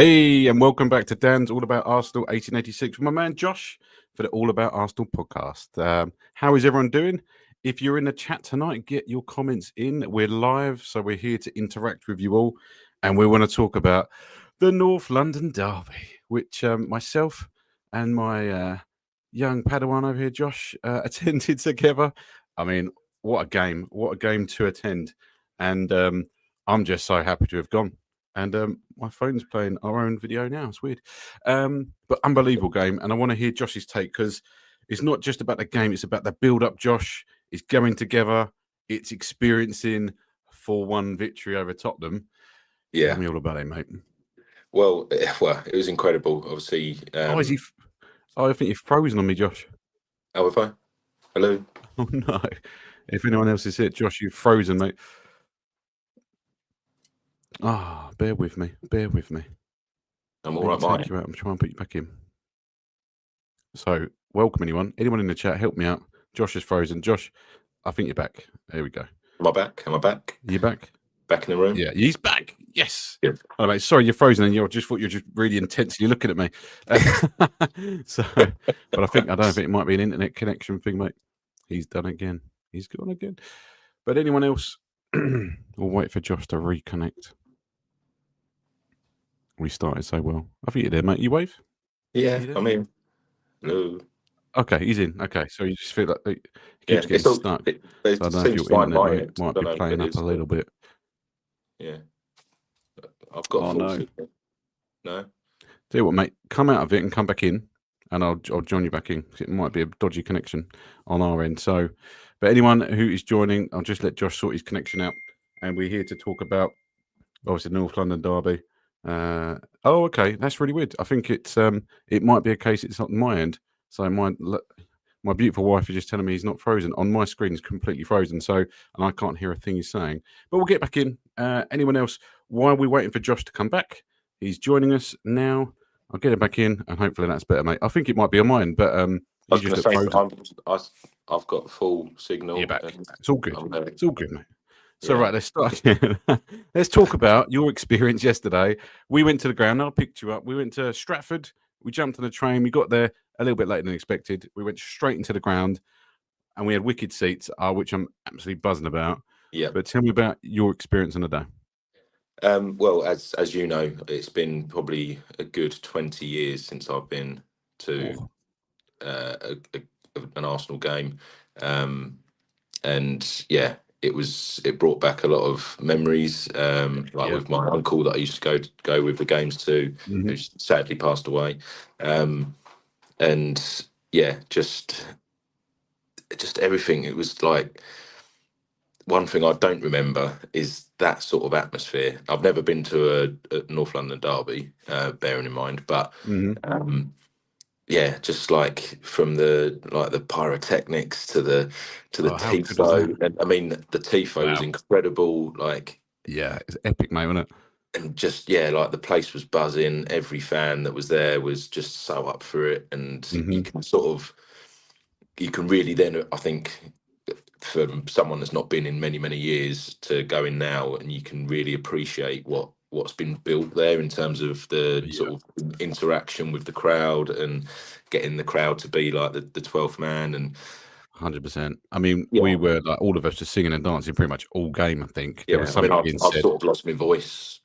Hey, and welcome back to Dan's All About Arsenal 1886 with my man Josh for the All About Arsenal podcast. How is everyone doing? If you're in the chat tonight, get your comments in. We're live, so we're here to interact with you all. And we want to talk about the North London Derby, which myself and my young Padawan over here, Josh, attended together. I mean, what a game. What a game to attend. And I'm just so happy to have gone. And my phone's playing our own video now. It's weird. But unbelievable game. And I want to hear Josh's take because it's not just about the game. It's about the build-up, Josh. It's going together. It's experiencing 4-1 victory over Tottenham. Yeah. Tell me all about it, mate. Well, it was incredible. Obviously. I think you've frozen on me, Josh. Oh, have I? Hello? Oh, no. If anyone else is here, Josh, you've frozen, mate. Bear with me. I'm all right, mate. I'm trying to put you back in. So, welcome anyone. Anyone in the chat, help me out. Josh is frozen. Josh, I think you're back. There we go. Am I back? You back? Back in the room? Yeah, he's back. Yes. Yeah. Oh, mate, sorry, you're frozen and you just thought you're just really intensely looking at me. But I don't think it might be an internet connection thing, mate. He's done again. He's gone again. But anyone else? We'll wait for Josh to reconnect. We started so well. I think you're there, mate. You wave? Yeah, I'm in. Hello. Okay, he's in. Okay, so you just feel like it keeps getting stuck. I don't know if your internet might be playing up a little bit. Yeah. I've got full signal. No? Tell you what, mate, come out of it and come back in, and I'll join you back in. It might be a dodgy connection on our end. So, but anyone who is joining, I'll just let Josh sort his connection out, and we're here to talk about obviously the North London Derby. Okay, that's really weird. I think it might be a case it's not my end. So my beautiful wife is just telling me he's not frozen. On my screen, he's completely frozen. So, and I can't hear a thing he's saying. But we'll get back in. Anyone else? While we're waiting for Josh to come back, he's joining us now. I'll get him back in, and hopefully that's better, mate. I think it might be on mine, but I was going to say I've got full signal. You're back. It's all good. It's all good, mate. So, Yeah. right, let's start again. Let's talk about your experience yesterday. We went to the ground. I picked you up. We went to Stratford. We jumped on a train. We got there a little bit later than expected. We went straight into the ground, and we had wicked seats, which I'm absolutely buzzing about. Yeah. But tell me about your experience on the day. Well, as you know, it's been probably a good 20 years since I've been to an Arsenal game, and yeah, it brought back a lot of memories. With my uncle that I used to go with the games to, who's sadly passed away, and yeah, just everything. It was like. One thing I don't remember is that sort of atmosphere. I've never been to a North London derby, bearing in mind, but just like from the pyrotechnics to the tifo, and I mean the tifo was incredible. It's epic, mate, wasn't it? And just the place was buzzing. Every fan that was there was just so up for it, and you can really then, I think, for someone that's not been in many years to go in now, and you can really appreciate what's been built there in terms of the sort of interaction with the crowd and getting the crowd to be like the 12th man. And 100%. I mean, we were like all of us just singing and dancing pretty much all game. I think there was something I've sort of lost my voice.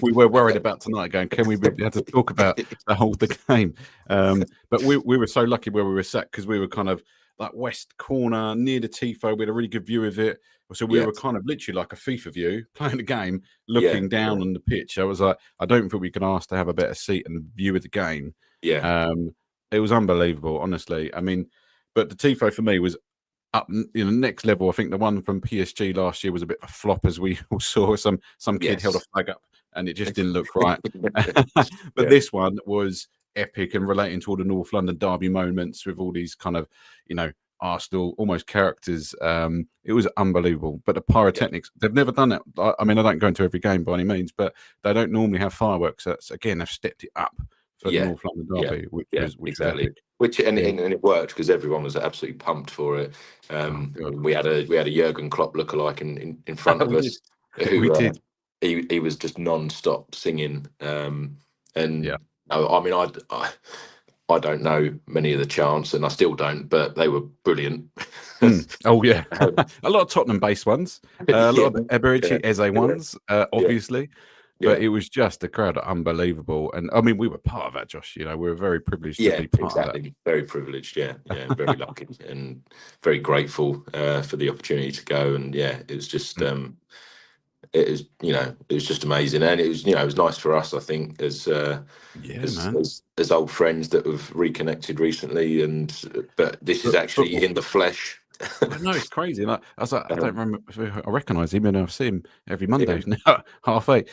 We were worried about tonight, going, can we have to talk about the game? But we were so lucky where we were sat because we were kind of like west corner near the tifo. We had a really good view of it, so we were kind of literally like a FIFA view playing the game, looking down on the pitch. I was like, I don't think we can ask to have a better seat and view of the game. It was unbelievable, honestly. I mean, but the tifo for me was up next level. I think the one from PSG last year was a bit of a flop, as we all saw. Some kid held a flag up and it just didn't look right. But this one was epic and relating to all the North London derby moments with all these kind of, Arsenal almost characters. It was unbelievable. But the pyrotechnics, they've never done it. I mean, I don't go into every game by any means, but they don't normally have fireworks. That's, again, they've stepped it up for the North London derby, which exactly. Was and it worked because everyone was absolutely pumped for it. We had a Jurgen Klopp lookalike in front of us. We did. he was just non-stop singing. And Yeah. I mean, I don't know many of the chants, and I still don't, but they were brilliant. Oh yeah, a lot of Tottenham-based ones, a lot of Eberechi Eze ones, obviously. But it was just a crowd unbelievable. And I mean, we were part of that, Josh. You know, we were very privileged to be part of that. Very privileged. Yeah. Very lucky and very grateful for the opportunity to go. And it was just it was, it was just amazing. And it was, it was nice for us, I think, as old friends that have reconnected recently. But this is actually in the flesh. I know, it's crazy. Like, I was like, I don't remember. I recognise him, and I see him every Monday now, 8:30.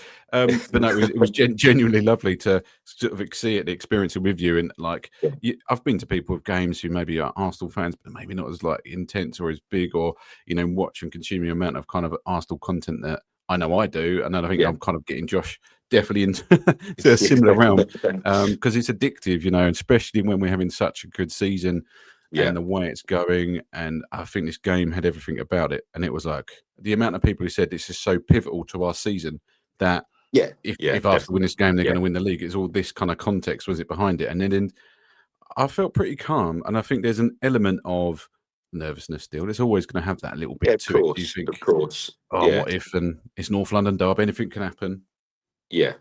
But no, it was genuinely lovely to sort of see it, experience it with you. And like, I've been to people with games who maybe are Arsenal fans, but maybe not as like intense or as big, or watch and consume the amount of kind of Arsenal content that I know I do. And then I think I'm kind of getting Josh definitely into to a similar realm because it's addictive, and especially when we're having such a good season. And the way it's going, and I think this game had everything about it. And it was like the amount of people who said this is so pivotal to our season that if Arsenal win this game, they're going to win the league. It's all this kind of context was it behind it. And then I felt pretty calm, and I think there's an element of nervousness still. There's always going to have that little bit to it. Do you think? Of course. What if? And it's North London derby. Anything can happen. Yeah,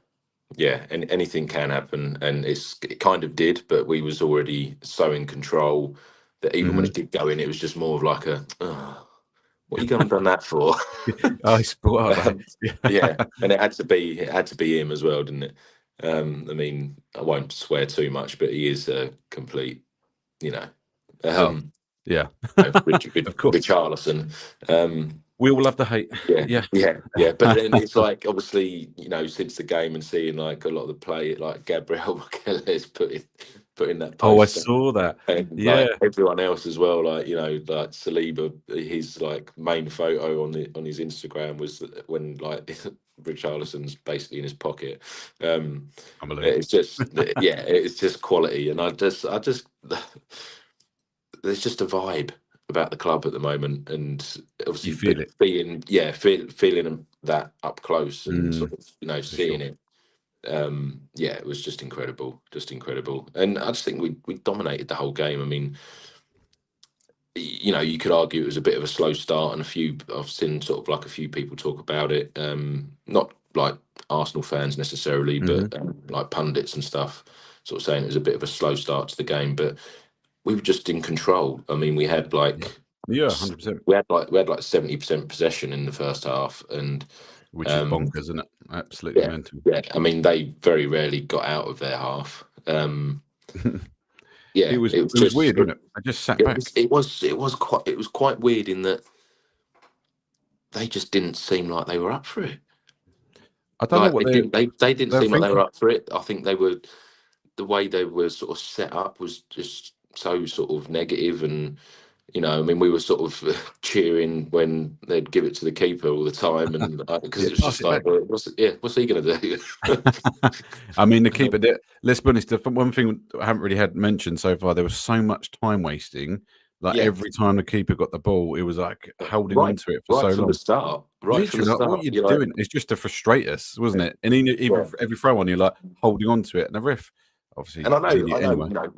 and anything can happen, and it kind of did, but we was already so in control that even when it did go in, it was just more of like what are you going to done that for? I sport and it had to be him as well, didn't it? I mean, I won't swear too much, but he is a complete, of course, Richarlison. We all love the hate. But then it's like, obviously, since the game and seeing like a lot of the play, like Gabriel Magalhaes put in that post. Oh, I saw that. And like everyone else as well, like like Saliba, his like main photo on his Instagram was when like Richarlison's basically in his pocket. It's just it's just quality, and I just there's just a vibe about the club at the moment, and obviously you feel it, feeling that up close and sort of seeing it. It was just incredible, and I just think we dominated the whole game. I mean, you could argue it was a bit of a slow start, and I've seen sort of like a few people talk about it, not like Arsenal fans necessarily, but like pundits and stuff, sort of saying it was a bit of a slow start to the game, but we were just in control. I mean, we had like 100%. We had like 70% possession in the first half, and which is bonkers, isn't it? Absolutely mental. Yeah, I mean, they very rarely got out of their half. It was weird, wasn't it? I just sat back. It was quite weird in that they just didn't seem like they were up for it. I don't know what they didn't seem like they were up for it. I think the way they were sort of set up was just so sort of negative, and I mean, we were sort of cheering when they'd give it to the keeper all the time, and because it was just like, what's he going to do? I mean, the keeper. Let's be honest. One thing I haven't really had mentioned so far, there was so much time wasting. Like every time the keeper got the ball, it was like holding on to it for so long. From the start, right from the start. What you're doing is just to frustrate us, wasn't it? And even every throw on, you're like holding on to it, and the ref. Obviously, and I know,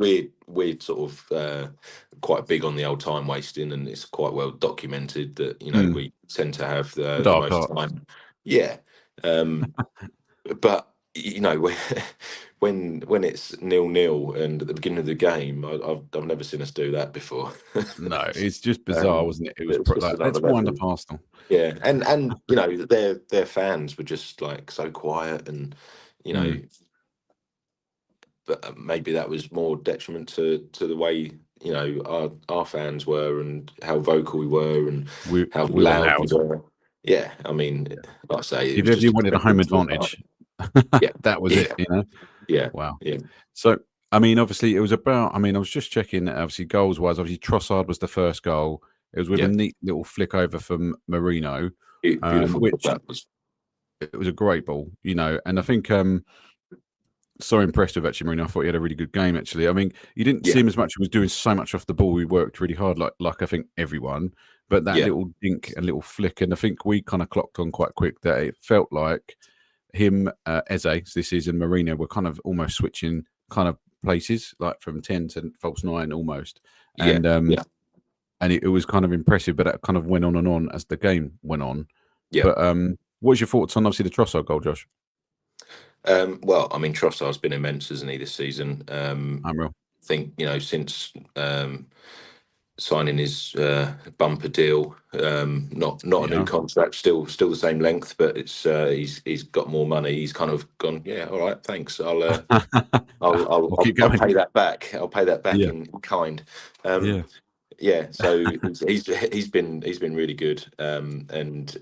we're sort of quite big on the old time wasting, and it's quite well documented that we tend to have the most time. But when it's 0-0 and at the beginning of the game, I've never seen us do that before. No, it's just bizarre, wasn't it? It was like, let's wind up Arsenal. Yeah, and their fans were just like so quiet, and but maybe that was more detriment to the way our fans were, and how vocal we were, and how loud we were. Yeah, I mean, like I say, if you wanted a home advantage, that was it. Yeah. Wow. Yeah. So, I mean, obviously, it was about. I mean, I was just checking. Obviously, goals wise, obviously, Trossard was the first goal. It was with a neat little flick over from Marino, beautiful. It was a great ball, and I think. So impressed with actually Marino. I thought he had a really good game. Actually, I mean, you didn't see him as much. He was doing so much off the ball. We worked really hard, like I think everyone. but that little dink and little flick, and I think we kind of clocked on quite quick that it felt like him, Eze, this is, and Marino were kind of almost switching kind of places, like from 10 to false 9 almost. And and it was kind of impressive, but that kind of went on as the game went on. Yeah. But what was your thoughts on obviously the Trossard goal, Josh? Well, I mean, Trossard's been immense, hasn't he, this season? Unreal. I think, since signing his bumper deal, not a new contract, still the same length, but it's he's got more money. He's kind of gone, yeah, all right, thanks. I'll pay that back. I'll pay that back in kind. So he's been really good. And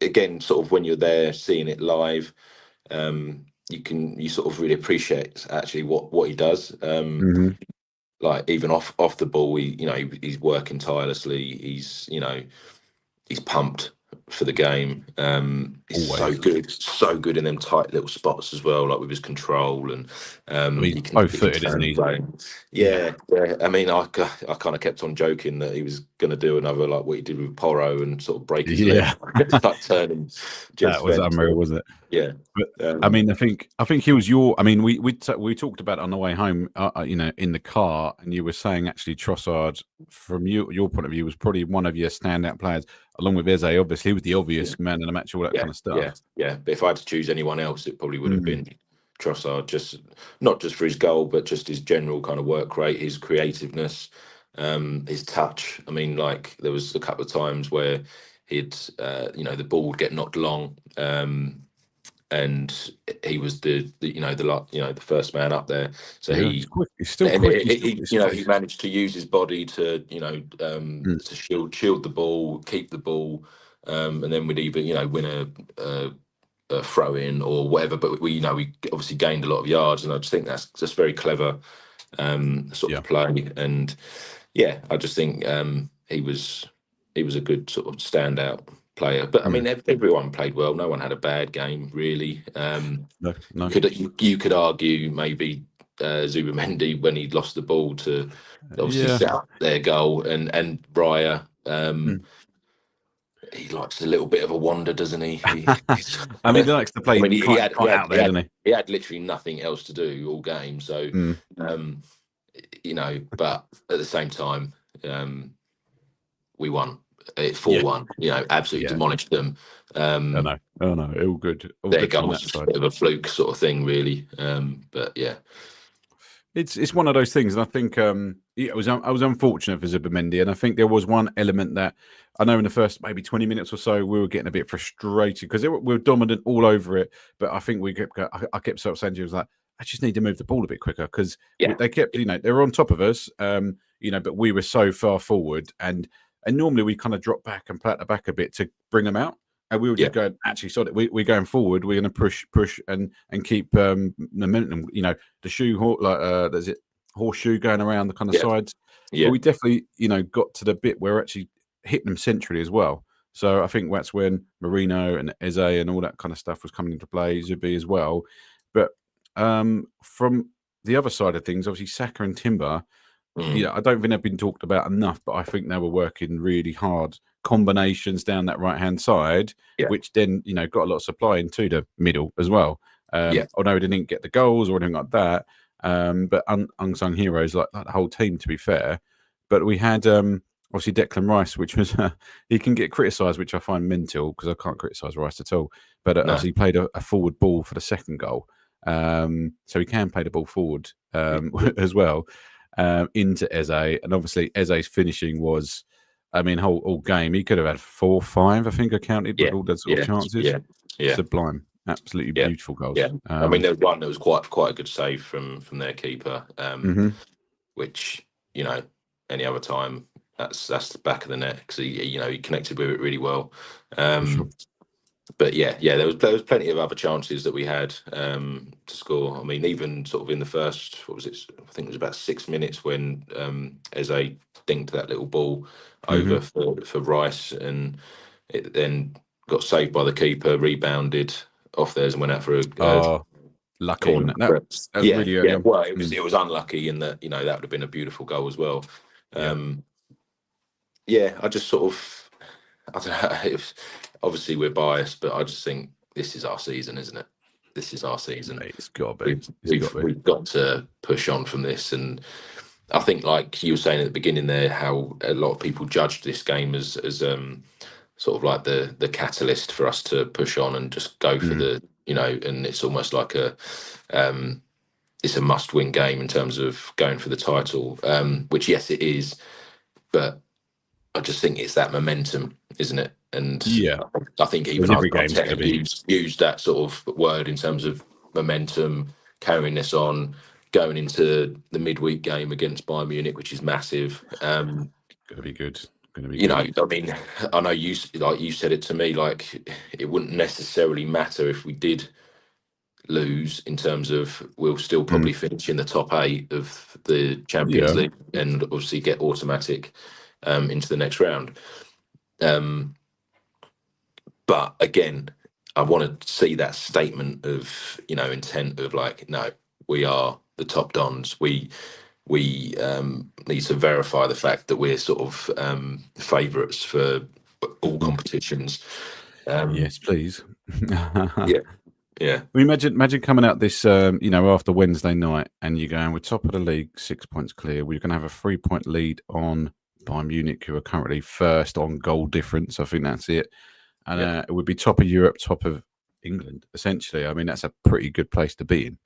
again, sort of when you're there seeing it live, you sort of really appreciate actually what he does. Like even off the ball, he's working tirelessly. He's pumped for the game. He's so good in them tight little spots as well, like with his control and he's both-footed, isn't he? Yeah. I mean, I kind of kept on joking that he was going to do another like what he did with Porro and sort of break his leg, like turning. That was unreal, wasn't it? Yeah. But I mean, I think he was your. I mean, we talked about it on the way home, in the car, and you were saying actually Trossard, from your point of view, was probably one of your standout players, along with Eze. Obviously, he was the obvious man in the match, all that kind of stuff. Yeah. But if I had to choose anyone else, it probably would have been Trossard. Just not just for his goal, but just his general kind of work rate, his creativeness, his touch. I mean, like there was a couple of times where he'd, the ball would get knocked long. And he was the first man up there. So he's still quick. He managed to use his body to to shield the ball, keep the ball, and then we'd either win a throw in or whatever. But we obviously gained a lot of yards, and I just think that's just very clever sort of play. And I just think he was a good sort of standout player. But I mean, everyone played well. No one had a bad game, really. No. You could argue maybe Zubimendi, when he lost the ball to obviously set up their goal, and Raya. He likes a little bit of a wander, doesn't he? I mean, he likes to play. I mean, he had literally nothing else to do all game. So, but at the same time, we won. 4-1, absolutely demolished them. Oh no, all good. Their goal was just a bit of a fluke sort of thing, really. But yeah, it's one of those things, and I think I was unfortunate for Zubimendi, and I think there was one element that I know in the first maybe 20 minutes or so we were getting a bit frustrated because we were dominant all over it, but I think I kept sort of saying to you, was like, I just need to move the ball a bit quicker because they kept, they were on top of us, but we were so far forward, and normally we kind of drop back and play at the back a bit to bring them out. And we were just going, actually, sorry, we're going forward. We're going to push and keep momentum. The shoe, there's it horseshoe going around the kind of sides. Yeah. But we definitely, got to the bit where we're actually hitting them centrally as well. So I think that's when Marino and Eze and all that kind of stuff was coming into play, Zubi as well. But from the other side of things, obviously Saka and Timber, I don't think they've been talked about enough, but I think they were working really hard. Combinations down that right-hand side, which then, got a lot of supply into the middle as well. Although they didn't get the goals or anything like that. But unsung heroes like the whole team, to be fair. But we had obviously Declan Rice, which was he can get criticised, which I find mental because I can't criticise Rice at all. But obviously he played a forward ball for the second goal, so he can play the ball forward as well into Eze, and obviously Eze's finishing was, I mean, whole game he could have had 4 or 5, I think I counted, with all those sort of chances. Sublime, absolutely beautiful goals. I mean, there was one that was quite a good save from their keeper, which any other time that's the back of the net because he connected with it really well. But there was plenty of other chances that we had to score. I mean, even sort of in the first, what was it? I think it was about 6 minutes when Eze dinked that little ball over for Rice, and it then got saved by the keeper, rebounded off theirs, and went out for a lucky. Corner. That was really early on. Well, it was unlucky in that that would have been a beautiful goal as well. yeah, I just sort of, I don't know. Obviously, we're biased, but I just think this is our season, isn't it? This is our season. It's got to be. We've got to push on from this, and I think, like you were saying at the beginning there, how a lot of people judged this game as sort of like the catalyst for us to push on and just go for the, and it's almost like it's a must-win game in terms of going for the title, which yes, it is, but I just think it's that momentum, isn't it? And Yeah, I think even every game's going to be used that sort of word in terms of momentum, carrying this on, going into the midweek game against Bayern Munich, which is massive. going to be good. Going to be I mean, I know you said it to me, like it wouldn't necessarily matter if we did lose, in terms of we'll still probably finish in the top 8 of the Champions League and obviously get automatic into the next round. But again, I want to see that statement of, intent of like, no, we are the top dons. We need to verify the fact that we're sort of favourites for all competitions. yes, please. Yeah. Well, imagine coming out this, after Wednesday night, and you're going, we're top of the league, 6 points clear. We're going to have a 3-point lead on Bayern Munich, who are currently first on goal difference. I think that's it. And it would be top of Europe, top of England, essentially. I mean, that's a pretty good place to be in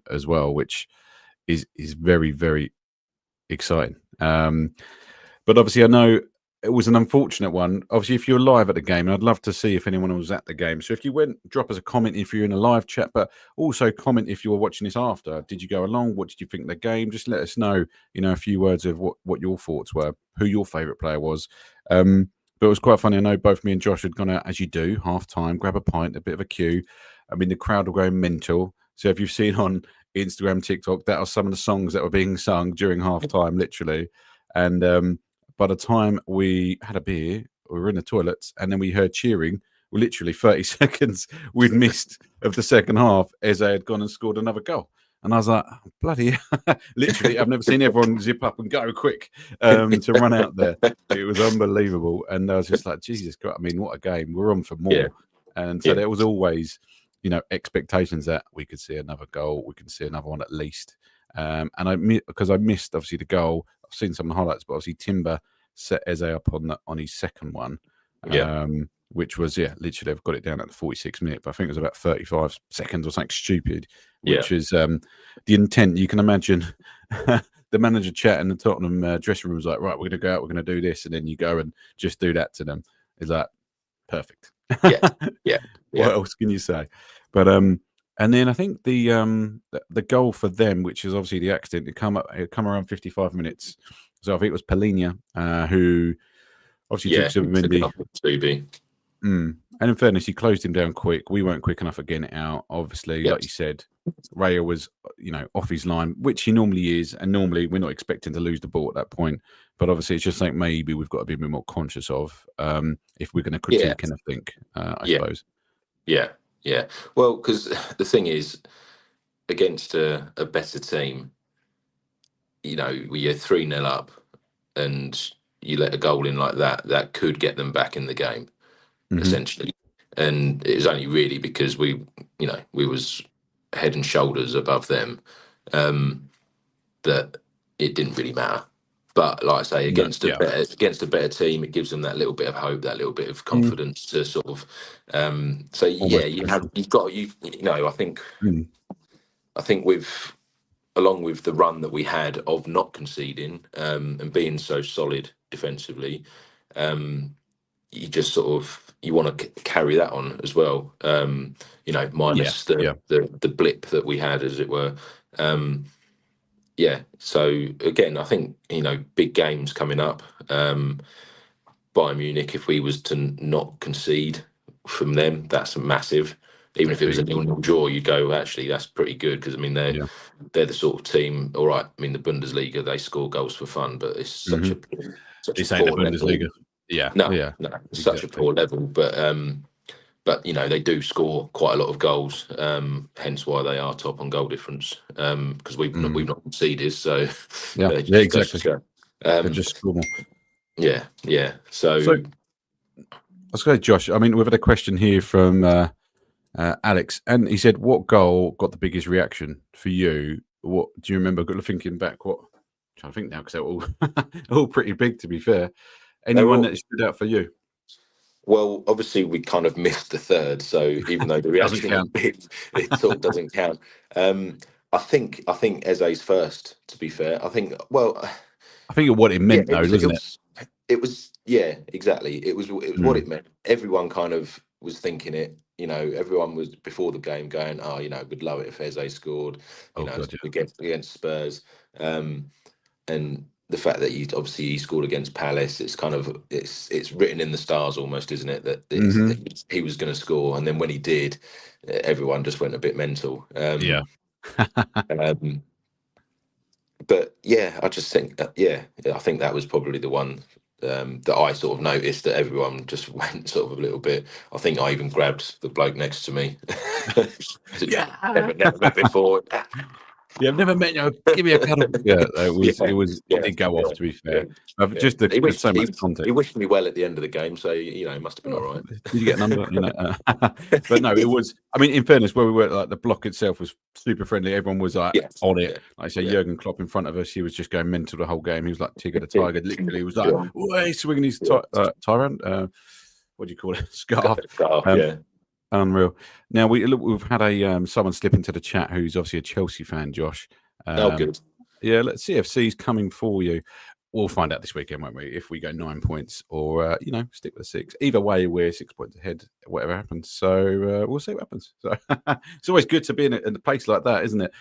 as well, which is very, very exciting. But obviously, I know it was an unfortunate one. Obviously, if you're live at the game, I'd love to see if anyone was at the game. So if you went, drop us a comment if you're in a live chat, but also comment if you were watching this after. Did you go along? What did you think of the game? Just let us know, a few words of what your thoughts were, who your favourite player was. But it was quite funny. I know both me and Josh had gone out, as you do, half-time, grab a pint, a bit of a queue. I mean, the crowd were going mental. So if you've seen on Instagram, TikTok, that are some of the songs that were being sung during half-time, literally. And by the time we had a beer, we were in the toilets, and then we heard cheering. Well, literally 30 seconds we'd missed of the second half, Eze had gone and scored another goal. And I was like, oh, bloody literally, I've never seen everyone zip up and go quick to run out there. It was unbelievable. And I was just like, Jesus Christ, I mean, what a game. We're on for more. Yeah. And so there was always, expectations that we could see another goal. We could see another one at least. And because I missed, obviously, the goal. I've seen some of the highlights, but obviously Timber set Eze up on his second one. Which was, literally, I've got it down at the 46th minute, but I think it was about 35 seconds or something stupid, which is the intent. You can imagine the manager chat in the Tottenham dressing room was like, right, we're going to go out, we're going to do this. And then you go and just do that to them. It's like, perfect. Yeah. What else can you say? But, and then I think the goal for them, which is obviously the accident, it come around 55 minutes. So I think it was Palhinha, who obviously took some Mendy. And in fairness, he closed him down quick. We weren't quick enough to get it out. Obviously, like you said, Raya was, off his line, which he normally is. And normally we're not expecting to lose the ball at that point. But obviously, it's just like maybe we've got to be a bit more conscious of if we're going to critique anything, I suppose. Yeah. Well, because the thing is, against a better team, you're 3-0 up and you let a goal in like that, that could get them back in the game. Essentially, and it was only really because we was head and shoulders above them that it didn't really matter. But like I say, against a better team, it gives them that little bit of hope, that little bit of confidence to sort of. I think along with the run that we had of not conceding and being so solid defensively. You just sort of want to carry that on as well, minus the blip that we had, as it were. So again, I think big games coming up. Bayern Munich, if we was to not concede from them, that's massive. Even if it was a 0-0 draw, you'd go, actually, that's pretty good, because I mean they're the sort of team. All right, I mean the Bundesliga, they score goals for fun, but it's such a poor Bundesliga. level. It's such a poor level, but they do score quite a lot of goals, hence why they are top on goal difference, because we've not conceded. So exactly. They just score more. Yeah. So let's go, Josh. I mean, we've had a question here from Alex, and he said, "What goal got the biggest reaction for you? What do you remember? Thinking back, what? I'm trying to think now because they're all all pretty big. To be fair, anyone that stood out for you? Well, obviously we kind of missed the third, so even though the Doesn't reaction was count. big, it sort of doesn't count. I think Eze's first. To be fair, I think I think what it yeah, meant, though, wasn't it? it was yeah, exactly. It was what it meant. Everyone kind of was thinking it. Everyone was before the game going, "Oh, we'd love it if Eze scored." Oh God, yeah. Against Spurs, and the fact that he scored against Palace, it's kind of it's written in the stars almost, isn't it? That he was going to score, and then when he did, everyone just went a bit mental. Yeah. But yeah, I just think I think that was probably the one that I sort of noticed that everyone just went sort of a little bit. I think I even grabbed the bloke next to me. Yeah. Never met before. Yeah, I've never met you. Give me a cuddle. Yeah, it did go off, to be yeah, fair. Just He there's so much he, context. he wished me well at the end of the game, so it must have been all Oh, right. did you get a number? But no, it was. I mean, in fairness, where we were, like the block itself was super friendly. Everyone was like on it. Like I say, Jurgen Klopp in front of us, he was just going mental the whole game. He was like Tigger the Tiger. Literally, he was like, "Way swinging his tyrant." What do you call it? Scarf. Unreal. Now we've had someone slip into the chat who's obviously a Chelsea fan, Josh. Good. Yeah, CFC's coming for you. We'll find out this weekend, won't we? If we go 9 points or stick with 6. Either way, we're 6 points ahead, whatever happens. So we'll see what happens. So it's always good to be in a place like that, isn't it?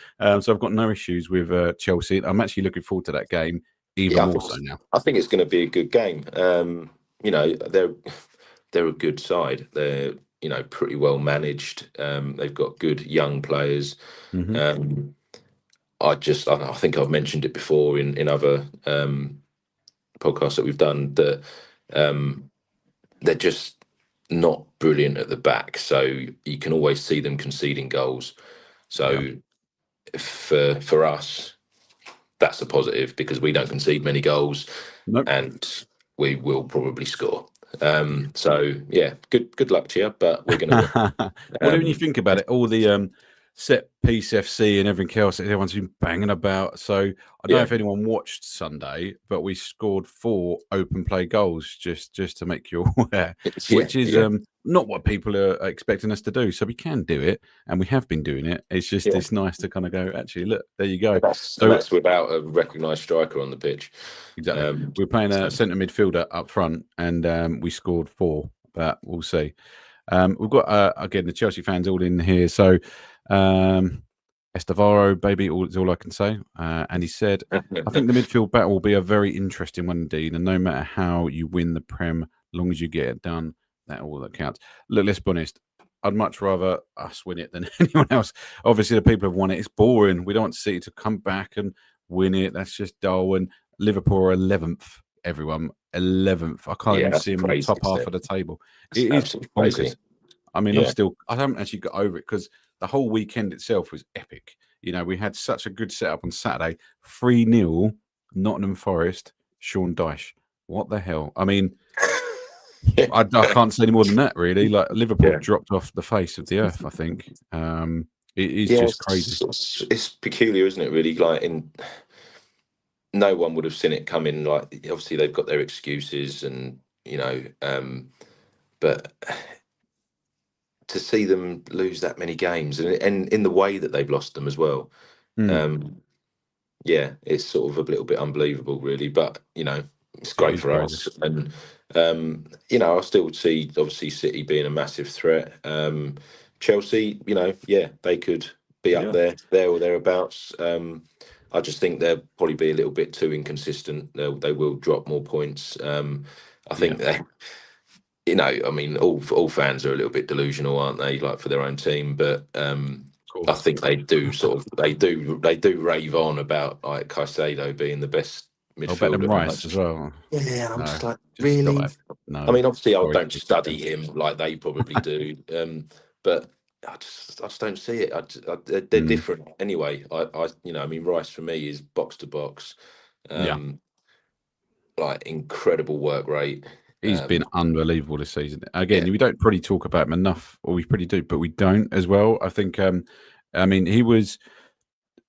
So I've got no issues with Chelsea. I'm actually looking forward to that game even more so now. I think it's going to be a good game. They're a good side. They're pretty well managed. They've got good young players. I think I've mentioned it before in other podcasts that we've done that they're just not brilliant at the back, so you can always see them conceding goals. So for us, that's a positive because we don't concede many goals, and we will probably score. So yeah, good luck to you, but we're going to win. Well, when you think about it, all the set piece FC and everything else that everyone's been banging about. So I don't know if anyone watched Sunday, but we scored 4 open play goals just to make you aware, which is not what people are expecting us to do. So we can do it, and we have been doing it. It's just it's nice to kind of go, actually, look, there you go. That's without a recognised striker on the pitch. Exactly. We're playing a centre midfielder up front, and we scored 4, but we'll see. We've got again the Chelsea fans all in here. So Estavaro, baby, is all I can say. And he said, I think the midfield battle will be a very interesting one indeed. And no matter how you win the Prem, as long as you get it done, that's all that counts. Look, let's be honest. I'd much rather us win it than anyone else. Obviously, the people have won it. It's boring. We don't want City to come back and win it. That's just dull. And Liverpool are 11th, everyone. 11th. I can't even see them in the top half of the table. It is bonkers. Crazy. I mean, I haven't actually got over it because the whole weekend itself was epic. We had such a good setup on Saturday. 3-0, Nottingham Forest, Sean Dyche. What the hell? I mean, I can't say any more than that, really. Like, Liverpool dropped off the face of the earth, I think. It is just crazy. It's peculiar, isn't it, really? Like, no one would have seen it coming. Like, obviously, they've got their excuses and, but to see them lose that many games and in the way that they've lost them as well, it's sort of a little bit unbelievable, really. But it's great for us, and I still see obviously City being a massive threat. Chelsea, they could be up there or thereabouts. I just think they'll probably be a little bit too inconsistent. They will drop more points. I think they. I mean, all fans are a little bit delusional, aren't they? Like, for their own team, but I think they do they do rave on about like Caicedo being the best midfielder. Better than Rice as well. Yeah, I'm just like, really? No. I mean, obviously, I don't study him like they probably do, but I just don't see it. They're different anyway. I mean, Rice for me is box to box. like incredible work rate. He's been unbelievable this season. Again, Yeah, we don't probably talk about him enough, or we pretty do, but we don't as well. I think, I mean, he was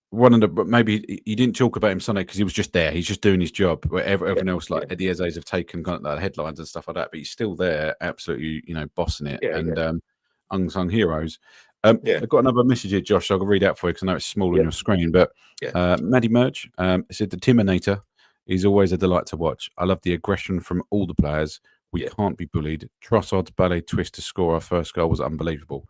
one of the, but maybe you didn't talk about him Sunday because he was just there. He's just doing his job. Where everyone else, like Eddie Eze's, have taken kind of like headlines and stuff like that. But he's still there, absolutely, bossing it. And unsung heroes. I've got another message here, Josh. I'll read out for you because I know it's small on your screen. But Maddie Merch said the Timinator is always a delight to watch. I love the aggression from all the players. We can't be bullied. Trossard's ballet twist to score our first goal was unbelievable.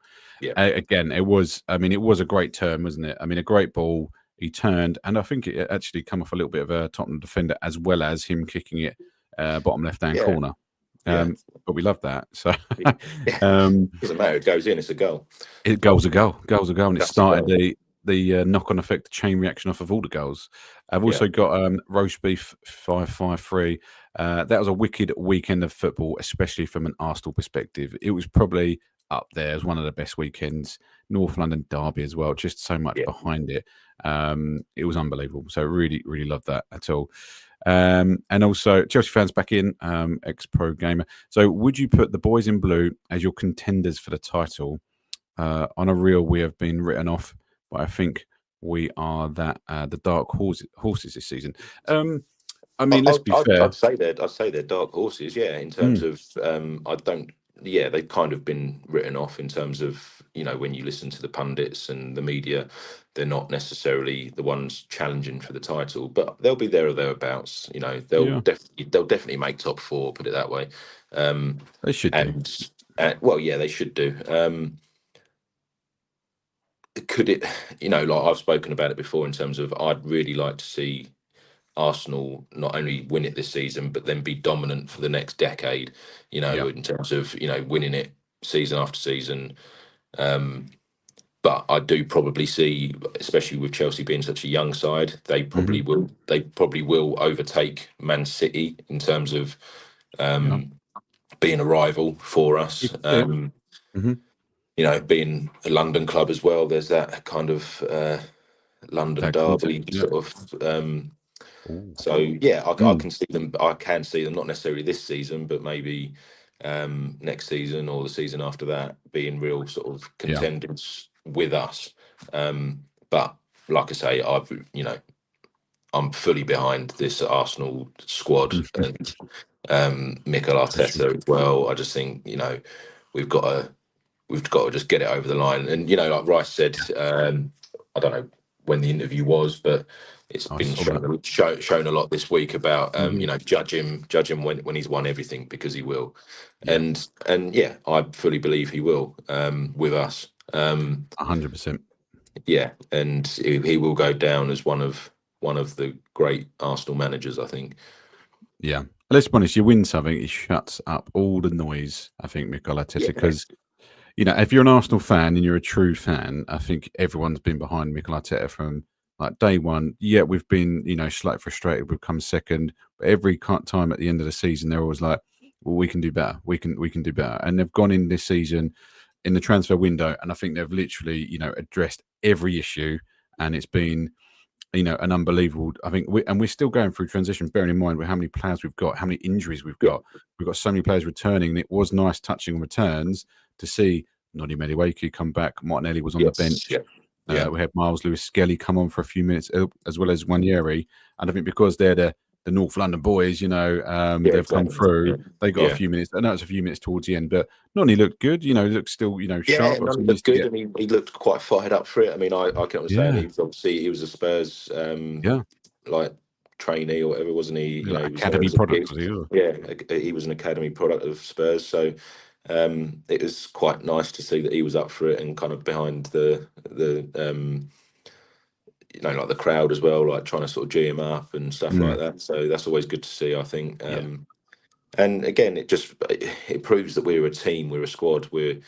Again, it was. I mean, it was a great turn, wasn't it? I mean, a great ball. He turned, and I think it actually come off a little bit of a Tottenham defender, as well as him kicking it bottom left-hand corner. But we love that. So doesn't matter. It goes in. It's a goal. Goal's a goal. Goal's a goal, and it started the knock-on effect, the chain reaction off of all the goals. I've also got roast beef 553. That was a wicked weekend of football, especially from an Arsenal perspective. It was probably up there as one of the best weekends. North London derby as well. Just so much behind it. It was unbelievable. So really, really loved that at all. And also Chelsea fans back in, ex-pro gamer. So would you put the boys in blue as your contenders for the title? On a reel, we have been written off, but I think we are the dark horses this season. I mean, let's be fair. I'd say they're dark horses. Yeah, in terms of I don't. Yeah, they've kind of been written off in terms of, when you listen to the pundits and the media, they're not necessarily the ones challenging for the title, but they'll be there or thereabouts. They'll definitely make top four. Put it that way. They should do. Well, yeah, they should do. Could it? Like I've spoken about it before in terms of I'd really like to see Arsenal not only win it this season, but then be dominant for the next decade, in terms of, winning it season after season. But I do probably see, especially with Chelsea being such a young side, they probably will overtake Man City in terms of being a rival for us. Being a London club as well, there's that kind of London derby sort of. So I can see them. I can see them not necessarily this season, but maybe next season or the season after that being real sort of contenders with us. But like I say, I'm fully behind this Arsenal squad and Mikel Arteta as well. I just think we've got to just get it over the line. And like Rice said, I don't know when the interview was, but it's been shown a lot this week about judge him when he's won everything, because he will. And I fully believe he will with us. 100%. Yeah, and he will go down as one of the great Arsenal managers, I think. Yeah, let's be honest. You win something, it shuts up all the noise. I think Mikel Arteta, because if you're an Arsenal fan and you're a true fan, I think everyone's been behind Mikel Arteta from like day one. Yeah, we've been slightly frustrated. We've come second, but every time at the end of the season, they're always like, "Well, we can do better. We can do better." And they've gone in this season in the transfer window, and I think they've literally addressed every issue, and it's been an unbelievable. I think we're still going through transition. Bearing in mind with how many players we've got, how many injuries we've got. We've got so many players returning, and it was nice touching on returns to see Noddy Mediwaki come back. Martinelli was on the bench. We had Miles Lewis-Skelly come on for a few minutes, as well as Wanyeri. And I think because they're the North London boys, they've come through. They got a few minutes. I know it's a few minutes towards the end, but Noddy looked good. He looked still, sharp. Yeah, Noddy looked good, and he looked quite fired up for it. I mean, I can understand. He was a Spurs, like trainee or whatever, wasn't he? Academy product. He was an academy product of Spurs. So it was quite nice to see that he was up for it and kind of behind the like the crowd as well, like trying to sort of G him up and stuff like that. So that's always good to see, I think. And again, it proves that we're a team, we're a squad, we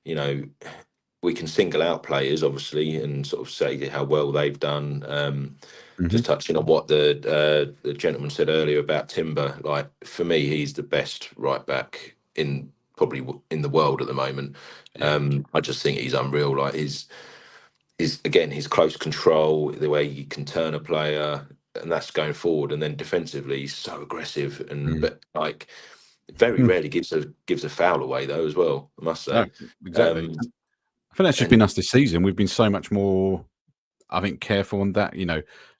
can single out players, obviously, and sort of say how well they've done. Just touching on what the gentleman said earlier about Timber, like for me, he's the best right back probably in the world at the moment. I just think he's unreal. Like his close control, the way he can turn a player, and that's going forward. And then defensively, he's so aggressive, but like very rarely gives a foul away though as well, I must say. No, exactly. I think that's just been us this season. We've been so much more, I think, careful on that.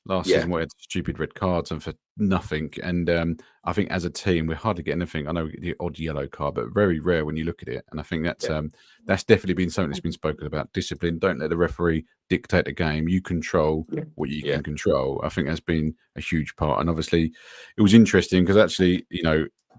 Last season we had stupid red cards and for nothing. And I think as a team, we're hardly getting anything. I know we get the odd yellow card, but very rare when you look at it. And I think that's definitely been something that's been spoken about. Discipline. Don't let the referee dictate the game. You control what you can control. I think that's been a huge part. And obviously, it was interesting because actually,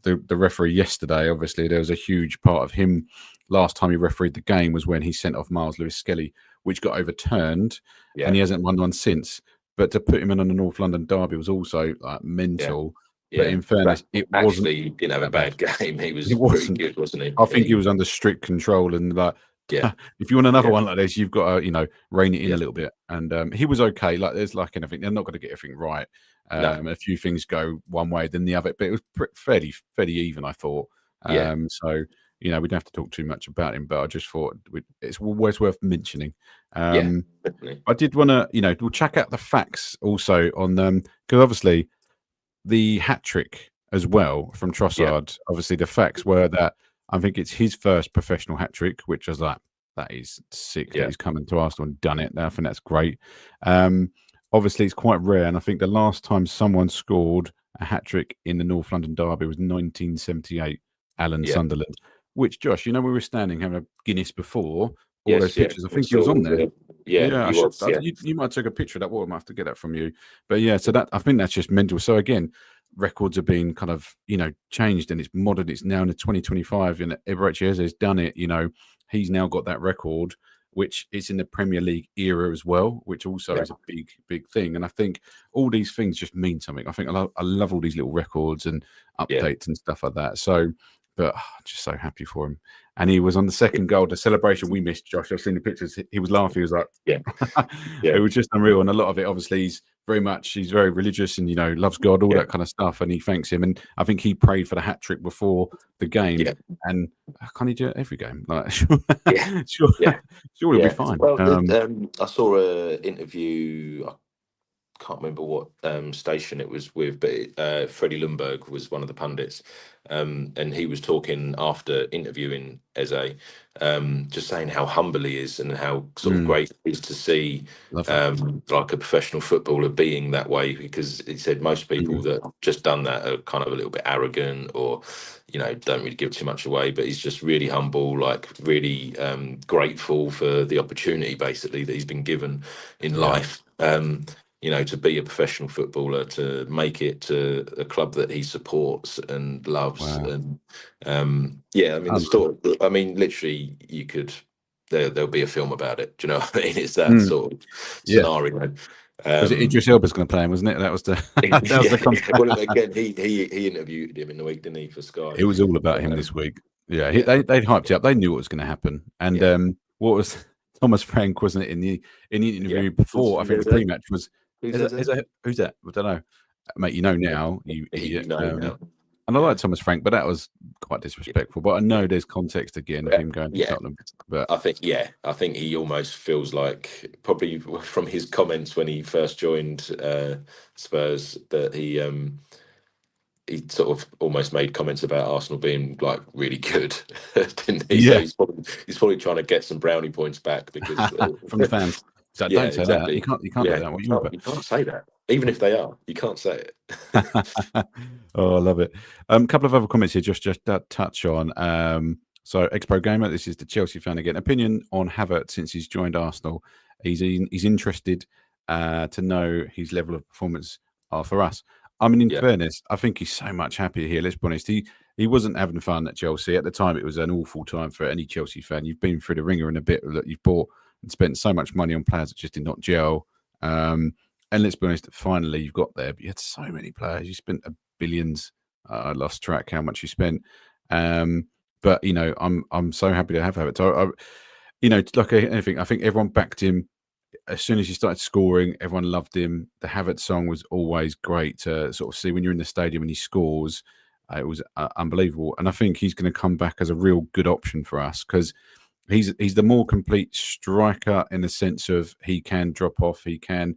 the referee yesterday, obviously, there was a huge part of him. Last time he refereed the game was when he sent off Miles Lewis-Skelly, which got overturned, and he hasn't won one since. But to put him in on the North London derby was also like mental. Yeah. But in fairness, it wasn't. He didn't have a bad game. He was pretty good, wasn't he? I think he was under strict control, and like, if you want another one like this, you've got to, rein it in a little bit. And he was okay. Like there's like anything, they're not going to get everything right. A few things go one way than the other, but it was fairly even, I thought. So we don't have to talk too much about him, but I just thought it's always worth mentioning. Definitely. I did want to, we'll check out the facts also on them because obviously the hat trick as well from Trossard. Obviously, the facts were that I think it's his first professional hat trick, which was like, that is sick that he's come into Arsenal and done it. I think that's great. Obviously, it's quite rare, and I think the last time someone scored a hat trick in the North London derby was 1978, Alan Sunderland. Which, Josh, we were standing having a Guinness before all those pictures. I think he was on there. You might take a picture of that. I might have to get that from you. But so that I think that's just mental. So again, records are being kind of changed, and it's modern. It's now in the 2025, and Eberechi has done it. He's now got that record, which is in the Premier League era as well, which also is a big thing. And I think all these things just mean something. I think I love all these little records and updates and stuff like that. So. But just so happy for him. And he was on the second goal, the celebration we missed, Josh. I've seen the pictures. He was laughing. He was like, it was just unreal. And a lot of it, obviously, he's very religious and, loves God, all that kind of stuff. And he thanks him. And I think he prayed for the hat trick before the game. Yeah. And can't he do it every game? Like, sure he'll be fine. Well, I saw an interview. I can't remember what station it was with, but Freddie Lundberg was one of the pundits, and he was talking after interviewing Eze, just saying how humble he is and how sort of great it is to see like a professional footballer being that way, because he said most people that have just done that are kind of a little bit arrogant or don't really give too much away, but he's just really humble, like really grateful for the opportunity basically that he's been given in life. To be a professional footballer, to make it to a club that he supports and loves. Wow. And the story, literally you could, there'll be a film about it. Do you know what I mean? It's that sort of scenario. Was it Idris Elba's going to play him, wasn't it? That was the Well, again, he interviewed him in the week, didn't he, for Sky? It was all about him this week. They'd hyped it up. They knew what was going to happen. And what was Thomas Frank, wasn't it, in the interview before? I think the pre-match was. Who's that? I don't know, mate. Now, you idiot. Now. And I like Thomas Frank, but that was quite disrespectful. But I know there's context again of him going to Tottenham. But I think he almost feels like, probably from his comments when he first joined Spurs, that he sort of almost made comments about Arsenal being like really good, didn't he? Yeah. So he's probably trying to get some brownie points back because from the fans. So don't say that. You can't do that. You can't say that. Even if they are, you can't say it. Oh, I love it. A couple of other comments here, just touch on. So ex-pro gamer, this is the Chelsea fan again. Opinion on Havertz since he's joined Arsenal. He's interested to know his level of performance for us. I mean, in fairness, I think he's so much happier here. Let's be honest. He wasn't having fun at Chelsea. At the time, it was an awful time for any Chelsea fan. You've been through the ringer in a bit that you've bought and spent so much money on players that just did not gel. And let's be honest, finally you've got there. But you had so many players. You spent billions. I lost track how much you spent. But I'm so happy to have it. So like anything, I think everyone backed him as soon as he started scoring. Everyone loved him. The Havertz song was always great to sort of see when you're in the stadium and he scores. It was unbelievable. And I think he's going to come back as a real good option for us because he's the more complete striker in the sense of he can drop off, he can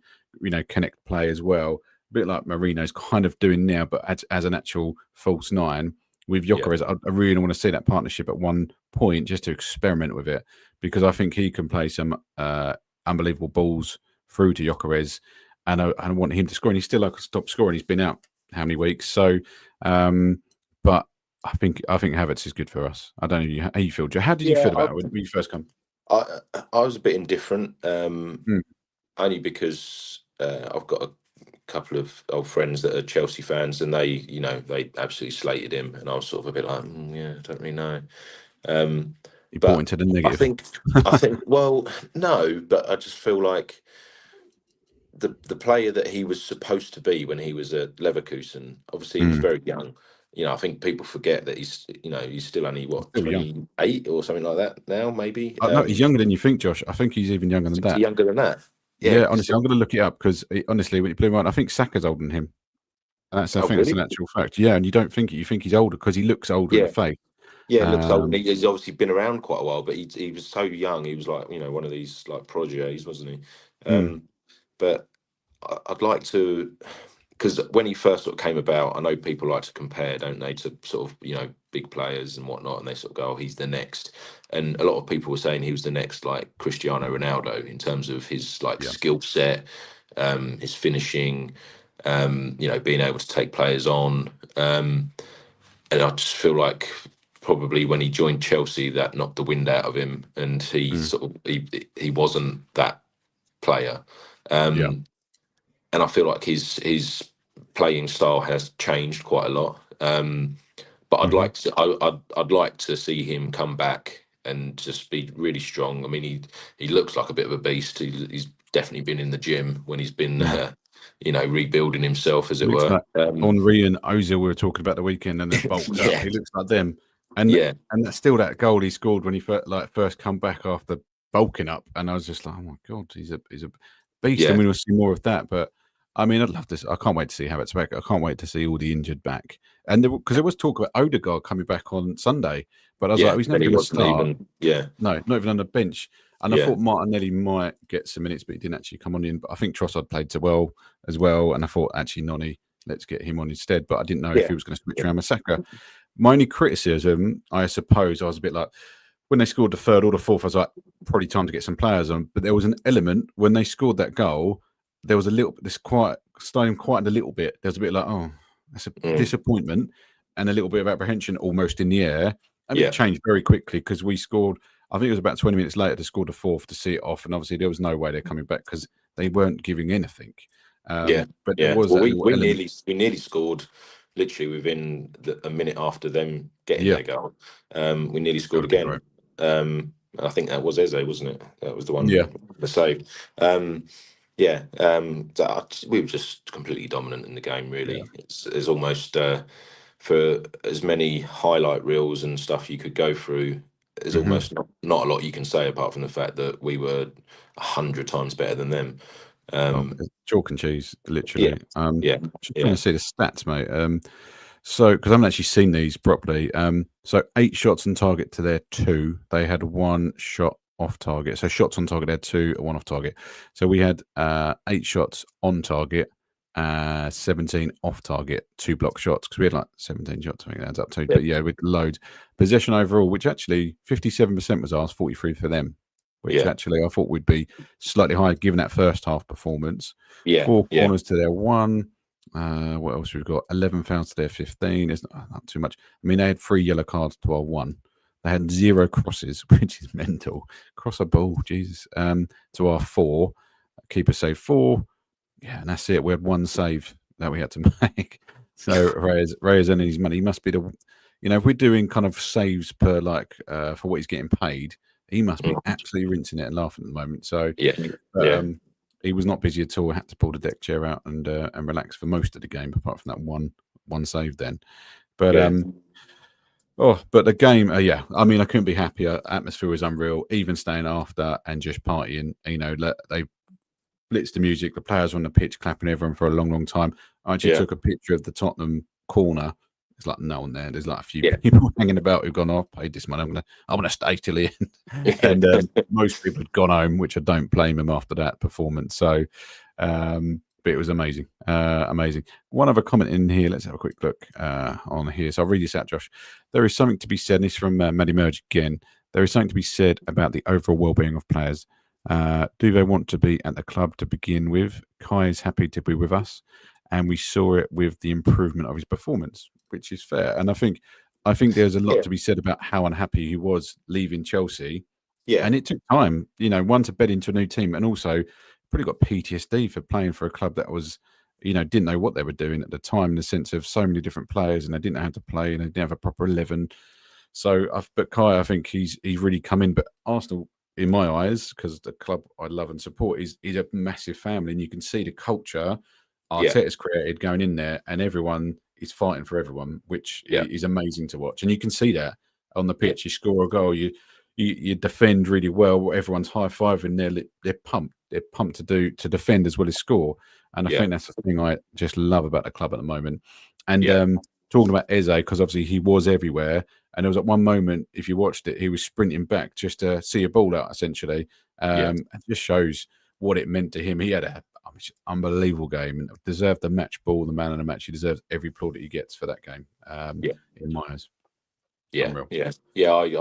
connect play as well. bit like Marino's kind of doing now, but as an actual false nine with Gyökeres. I really want to see that partnership at one point just to experiment with it, because I think he can play some unbelievable balls through to Gyökeres, and I want him to score. And he's still like a top scorer, and he's been out how many weeks? So, but I think Havertz is good for us. I don't know how you feel, Joe. How did you feel about it when you first come? I was a bit indifferent, only because I've got a couple of old friends that are Chelsea fans, and they absolutely slated him, and I was sort of a bit like, I don't really know. You bought into the negative. I think. Well, no, but I just feel like the player that he was supposed to be when he was at Leverkusen. Obviously, he was very young. I think people forget that he's still only 28 or something like that now, maybe. No, he's younger than you think, Josh. I think he's even younger than that. Younger than that. Yeah, honestly, I'm going to look it up, because honestly, when you blew him out, I think Saka's older than him. And that's an actual fact. Yeah, and you don't think it. You think he's older because he looks older in the face. Yeah, he looks old. He's obviously been around quite a while, but he was so young. He was like one of these like prodigies, wasn't he? But I'd like to, because when he first sort of came about, I know people like to compare, don't they, to sort of big players and whatnot, and they sort of go, "Oh, he's the next." And a lot of people were saying he was the next like Cristiano Ronaldo in terms of his like skill set, his finishing, being able to take players on, and I just feel like probably when he joined Chelsea, that knocked the wind out of him, and he he wasn't that player. And I feel like his playing style has changed quite a lot. But I'd like to see him come back and just be really strong. I mean, he looks like a bit of a beast. He's definitely been in the gym when he's been rebuilding himself, as it were. Like Henry and Ozil we were talking about the weekend, and they're bulked up. He looks like them. And that's still that goal he scored when he first come back after bulking up, and I was just like, oh my god, he's a beast, and we will see more of that. But I mean, I'd love this. I can't wait to see Havertz back. I can't wait to see all the injured back. And because there was talk about Odegaard coming back on Sunday, but I was like, he's never going to start. No, not even on the bench. And I thought Martinelli might get some minutes, but he didn't actually come on in. But I think Trossard played so well as well, and I thought actually Noni, let's get him on instead. But I didn't know if he was going to switch around Saka. My only criticism, I suppose, I was a bit like, when they scored the third or the fourth, I was like, probably time to get some players on. But there was an element when they scored that goal. There was a little, starting quite a little bit. There was a bit like, oh, that's a disappointment, and a little bit of apprehension almost in the air. And it changed very quickly, because we scored, I think it was about 20 minutes later, to score the fourth to see it off. And obviously there was no way they're coming back, because they weren't giving anything. But there was we nearly scored literally within a minute after them getting their goal. We nearly scored again. I think that was Eze, wasn't it? That was the one. The save. We were just completely dominant in the game, really. It's almost for as many highlight reels and stuff you could go through, there's almost not a lot you can say apart from the fact that we were 100 times better than them. Chalk and cheese, literally. Just trying to see the stats, mate. So, because I haven't actually seen these properly. So 8 shots on target to their 2. They had 1 shot off target. So shots on target, they had 2, 1 off target. So we had 8 shots on target, 17 off target, 2 block shots, because we had like 17 shots, I think that adds up to. But with loads. Possession overall, which actually 57% was ours, 43 for them. Which actually I thought would be slightly higher given that first half performance. 4 corners to their 1. What else we've got? 11 fouls to their 15. It's not too much. I mean, they had 3 yellow cards to our 1. They had 0 crosses, which is mental. Cross a ball, Jesus. To our 4. Keeper save 4. Yeah, and that's it. We had 1 save that we had to make. So Reyes earning his money. He must be the, if we're doing kind of saves per for what he's getting paid, he must be absolutely rinsing it and laughing at the moment. So he was not busy at all. Had to pull the deck chair out and relax for most of the game, apart from that one save then. But but the game, I mean, I couldn't be happier. Atmosphere was unreal. Even staying after and just partying. They blitzed the music. The players were on the pitch clapping everyone for a long, long time. I actually took a picture of the Tottenham corner. There's like no one there. There's like a few people hanging about who've gone, "Oh, I paid this money. I'm gonna stay till the end." And most people had gone home, which I don't blame them after that performance. So, But it was amazing. Amazing. One other comment in here. Let's have a quick look on here. So I'll read this out, Josh. There is something to be said, and this is from Maddie Merge again. There is something to be said about the overall well-being of players. Do they want to be at the club to begin with? Kai is happy to be with us, and we saw it with the improvement of his performance, which is fair. And I think there's a lot to be said about how unhappy he was leaving Chelsea. Yeah. And it took time, one, to bed into a new team, and also probably got PTSD for playing for a club that was, didn't know what they were doing at the time, in the sense of so many different players, and they didn't know how to play, and they didn't have a proper 11. So, but Kai, I think he's really come in. But Arsenal, in my eyes, because the club I love and support, is a massive family, and you can see the culture Arteta's created going in there, and everyone is fighting for everyone, which is amazing to watch. And you can see that on the pitch. You score a goal, you defend really well. Everyone's high fiving. They're pumped. They're pumped to defend as well as score. And I think that's the thing I just love about the club at the moment. And talking about Eze, because obviously he was everywhere. And there was at one moment, if you watched it, he was sprinting back just to see a ball out, essentially. It just shows what it meant to him. He had an unbelievable game and deserved the match ball, the man of the match. He deserves every plaudit he gets for that game, in my eyes. I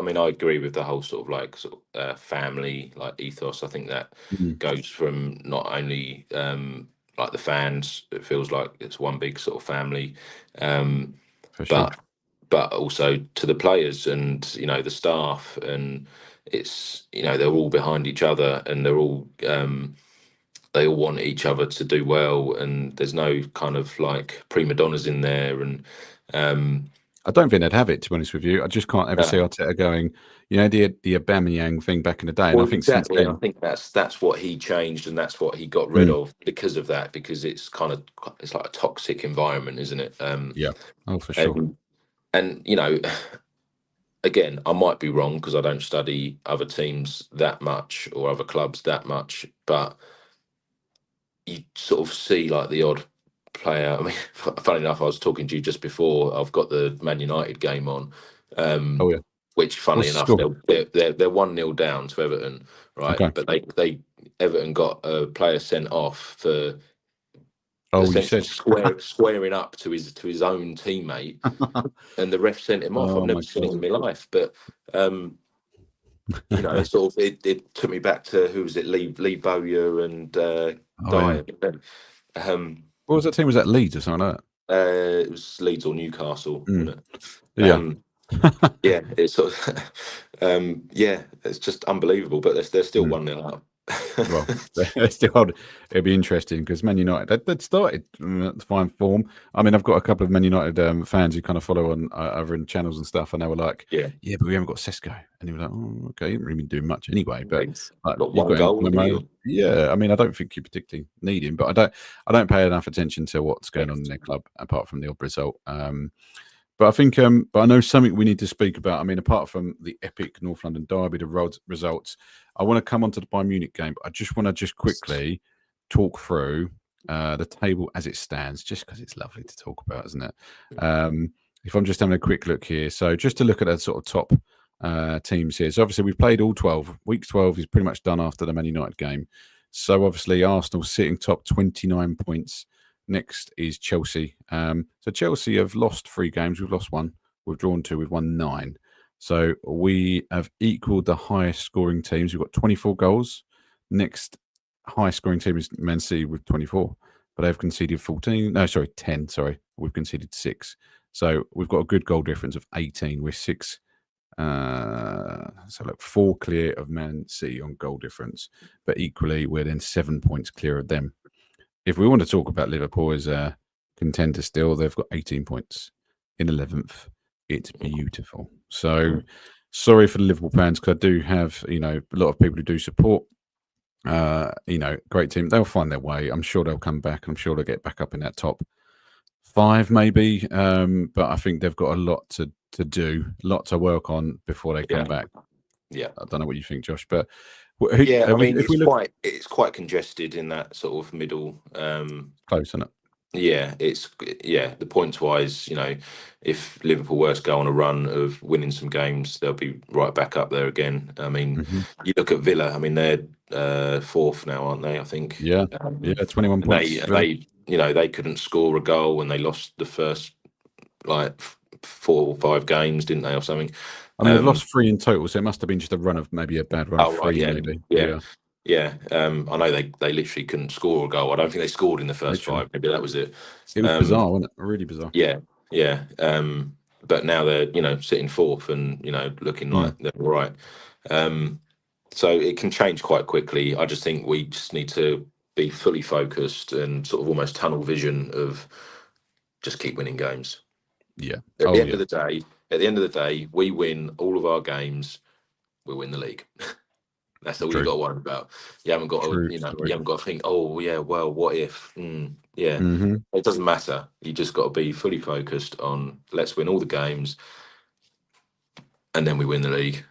mean, I agree with the whole sort of family ethos. I think that goes from not only like the fans. It feels like it's one big sort of family, but also to the players and the staff, and it's they're all behind each other, and they're all they all want each other to do well, and there's no kind of like prima donnas in there, and I don't think they'd have it, to be honest with you. I just can't ever see Arteta going, the Aubameyang thing back in the day. And I think exactly. I think that's what he changed, and that's what he got rid of because of that. Because it's like a toxic environment, isn't it? For sure. And again, I might be wrong because I don't study other teams that much or other clubs that much, but you sort of see like the odd player. I mean, funny enough, I was talking to you just before. I've got the Man United game on, which, funnily enough, they're 1-0 down to Everton, right? Okay. But they Everton got a player sent off for squaring up to his own teammate, and the ref sent him off. I've never seen it in my life, but it took me back to who was it? Lee Bowyer and Dyer. What was that team? Was that Leeds or something like that? It was Leeds or Newcastle. Wasn't it? It's sort of it's just unbelievable. But they're still 1-0 up. Well, it'll be interesting because Man United they'd started to find form. I mean, I've got a couple of Man United fans who kind of follow on other channels and stuff, and they were like, "Yeah, but we haven't got Sesko," and he was like, "Oh, okay, he hasn't really been doing much anyway." But got one goal. I mean, I don't think you particularly need him, but I don't pay enough attention to what's going on in their club apart from the odd result. But I think, but I know something we need to speak about. I mean, apart from the epic North London derby, the results, I want to come on to the Bayern Munich game. But I just want to quickly talk through the table as it stands, just because it's lovely to talk about, isn't it? If I'm just having a quick look here. So just to look at the sort of top teams here. So obviously we've played all 12. Week 12 is pretty much done after the Man United game. So obviously Arsenal sitting top, 29 points. Next is Chelsea. So Chelsea have lost 3 games. We've lost 1. We've drawn 2. We've won 9. So we have equaled the highest scoring teams. We've got 24 goals. Next highest scoring team is Man City with 24. But they've conceded 10. Sorry. We've conceded 6. So we've got a good goal difference of 18. We're 6. So look, 4 clear of Man City on goal difference. But equally, we're then 7 points clear of them. If we want to talk about Liverpool as a contender still, they've got 18 points in 11th. It's beautiful. So sorry for the Liverpool fans, because I do have, a lot of people who do support, great team. They'll find their way. I'm sure they'll come back. I'm sure they'll get back up in that top 5 maybe. But I think they've got a lot to do, a lot to work on before they come back. Yeah. I don't know what you think, Josh, but it's quite congested in that sort of middle. Close, isn't it? Yeah, the points wise, if Liverpool were to go on a run of winning some games, they'll be right back up there again. I mean, you look at Villa. I mean, they're fourth now, aren't they? I think. Yeah, 21 And points. they couldn't score a goal when they lost the first like 4 or 5 games, didn't they, or something? I mean, they've lost 3 in total, so it must have been just a run of maybe a bad run of Oh right, 3, yeah, maybe. yeah. Yeah, I know they literally couldn't score a goal. I don't think they scored in the first Literally. 5. Maybe that was it. It was bizarre, wasn't it? Really bizarre. Yeah, yeah. But now they're sitting fourth and looking like they're all right. So it can change quite quickly. I just think we just need to be fully focused and sort of almost tunnel vision of just keep winning games. Yeah. At the end of the day, we win all of our games, we win the league. That's all you got to worry about. You haven't got to, you haven't got to think, oh yeah, well, what if? Yeah, it doesn't matter. You just got to be fully focused on let's win all the games, and then we win the league.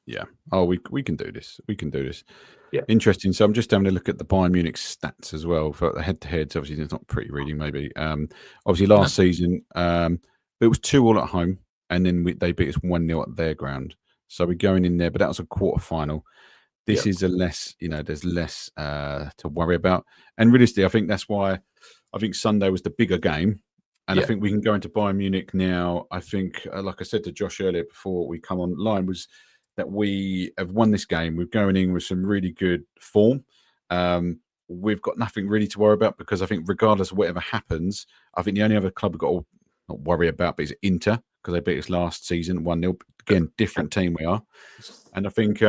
Yeah. Oh, we can do this. We can do this. Yeah. Interesting. So I'm just having a look at the Bayern Munich stats as well for the head-to-heads. Obviously, it's not pretty reading, maybe. Obviously, last season, it was 2-2 at home, and then they beat us 1-0 at their ground. So we're going in there, but that was a quarter final. This is a less, there's less to worry about. And realistically, I think that's why I think Sunday was the bigger game. And I think we can go into Bayern Munich now. I think, like I said to Josh earlier before we come online, was that we have won this game. We're going in with some really good form. We've got nothing really to worry about because I think regardless of whatever happens, I think the only other club we've got to not worry about but is Inter because they beat us last season 1-0. Again, different team we are. And I think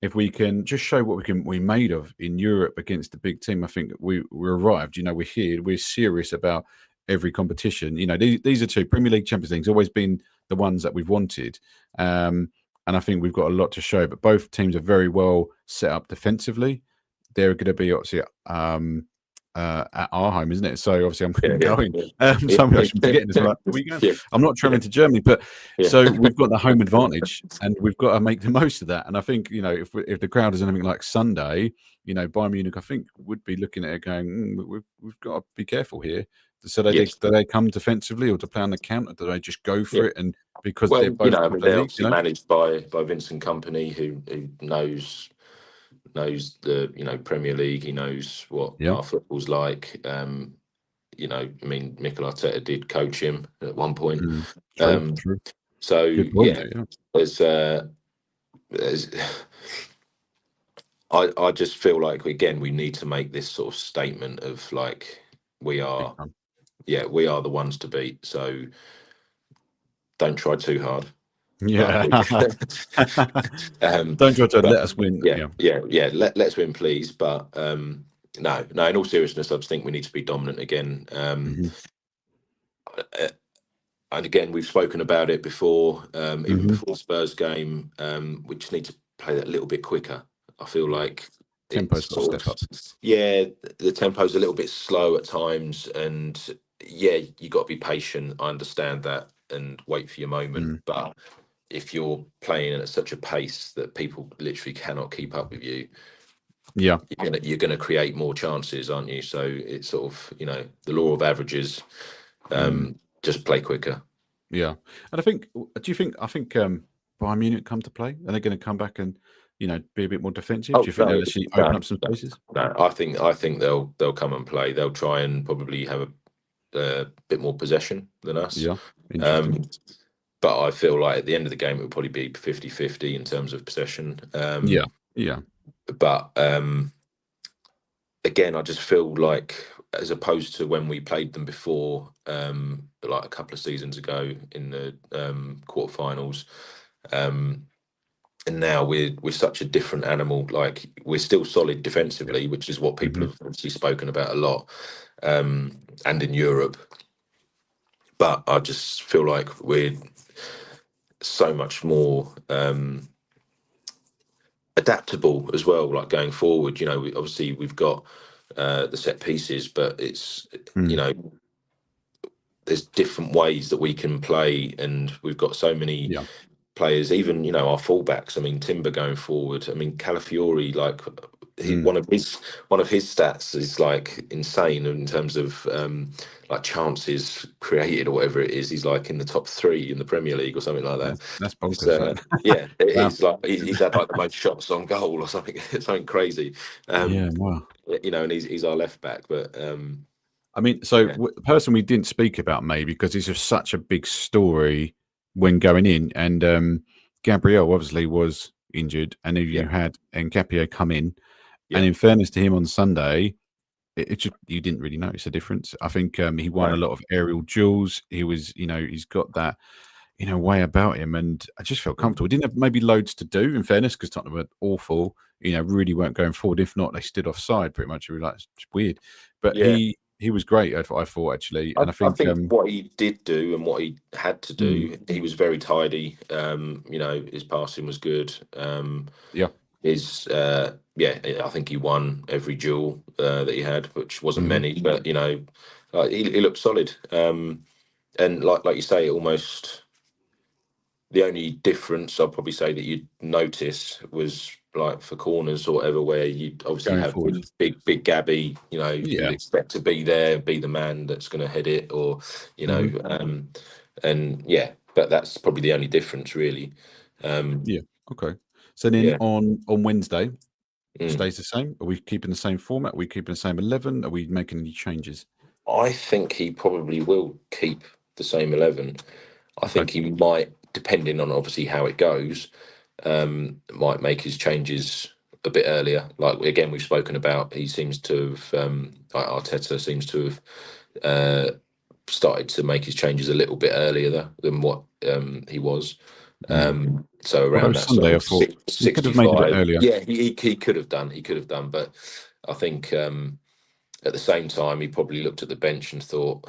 if we can just show what we're made of in Europe against the big team, I think we're arrived. We're here. We're serious about every competition. These are 2 Premier League, Champions League's always been the ones that we've wanted. And I think we've got a lot to show. But both teams are very well set up defensively. They're going to be obviously at our home, isn't it? So obviously I'm going. Somebody else forgetting this. Like, are we going? I'm not traveling to Germany, but so we've got the home advantage, and we've got to make the most of that. And I think if the crowd is anything like Sunday, Bayern Munich, I think would be looking at it going, we've got to be careful here. So do they come defensively or to play on the counter? Do they just go for it? And because they're both they're obviously managed by Vincent Kompany, who knows the Premier League. He knows what our football's like. Mikel Arteta did coach him at one point. True. So there's I just feel like again we need to make this sort of statement of like we are the ones to beat. So don't try too hard. Yeah. Don't try to let us win. Let's win, please. But no. In all seriousness, I just think we need to be dominant again. And again, we've spoken about it before. Even before the Spurs game, we just need to play that a little bit quicker. I feel like tempo's got to step up. Yeah, the tempo's a little bit slow at times, and you got to be patient. I understand that, and wait for your moment. But if you're playing at such a pace that people literally cannot keep up with you, you're gonna create more chances, aren't you? So it's sort of the law of averages. Just play quicker. Yeah, and I think Bayern Munich come to play? Are they going to come back and be a bit more defensive? Do you think they'll actually open up some spaces? No, I think they'll come and play. They'll try and probably have a bit more possession than us. Yeah. But I feel like at the end of the game, it would probably be 50-50 in terms of possession. But again, I just feel like, as opposed to when we played them before, like a couple of seasons ago in the quarterfinals, and now we're such a different animal. Like we're still solid defensively, which is what people have obviously spoken about a lot, and in Europe. But I just feel like we're so much more adaptable as well. Like going forward, obviously we've got the set pieces, but it's there's different ways that we can play, and we've got so many players, even our fullbacks. I mean, Timber going forward. I mean, Calafiori, like one of his stats is like insane in terms of like chances created or whatever it is. He's like in the top 3 in the Premier League or something like that. That's bonkers. Yeah, it Wow. is. Like he's had like the most shots on goal or something. Something crazy. Wow. And he's our left back, but. I mean, so the person we didn't speak about maybe because he's just such a big story when going in, and Gabriel obviously was injured, and if you had Nkapie come in, and in fairness to him on Sunday, it just, you didn't really notice a difference. I think he won a lot of aerial duels. He was, he's got that, way about him, and I just felt comfortable. He didn't have maybe loads to do, in fairness, because Tottenham were awful. Really weren't going forward. If not, they stood offside pretty much. It was like, it's weird, but he was great. I thought actually, and I think what he did do and what he had to do, he was very tidy. His passing was good. I think he won every duel that he had, which wasn't many, but he looked solid. And like you say, almost the only difference I'll probably say that you'd notice was like for corners or whatever, where you obviously have big Gabby, you'd expect to be there, be the man that's going to head it, or but that's probably the only difference really. Okay. So then on Wednesday, stays the same? Are we keeping the same format? Are we keeping the same 11? Are we making any changes? I think he probably will keep the same 11. I think he might, depending on obviously how it goes, might make his changes a bit earlier. Like again, we've spoken about, he seems to have, Arteta seems to have started to make his changes a little bit earlier than what he was. So around that Sunday, sort of 65. He could have made it a bit earlier. Yeah, he could have done. He could have done, but I think at the same time he probably looked at the bench and thought,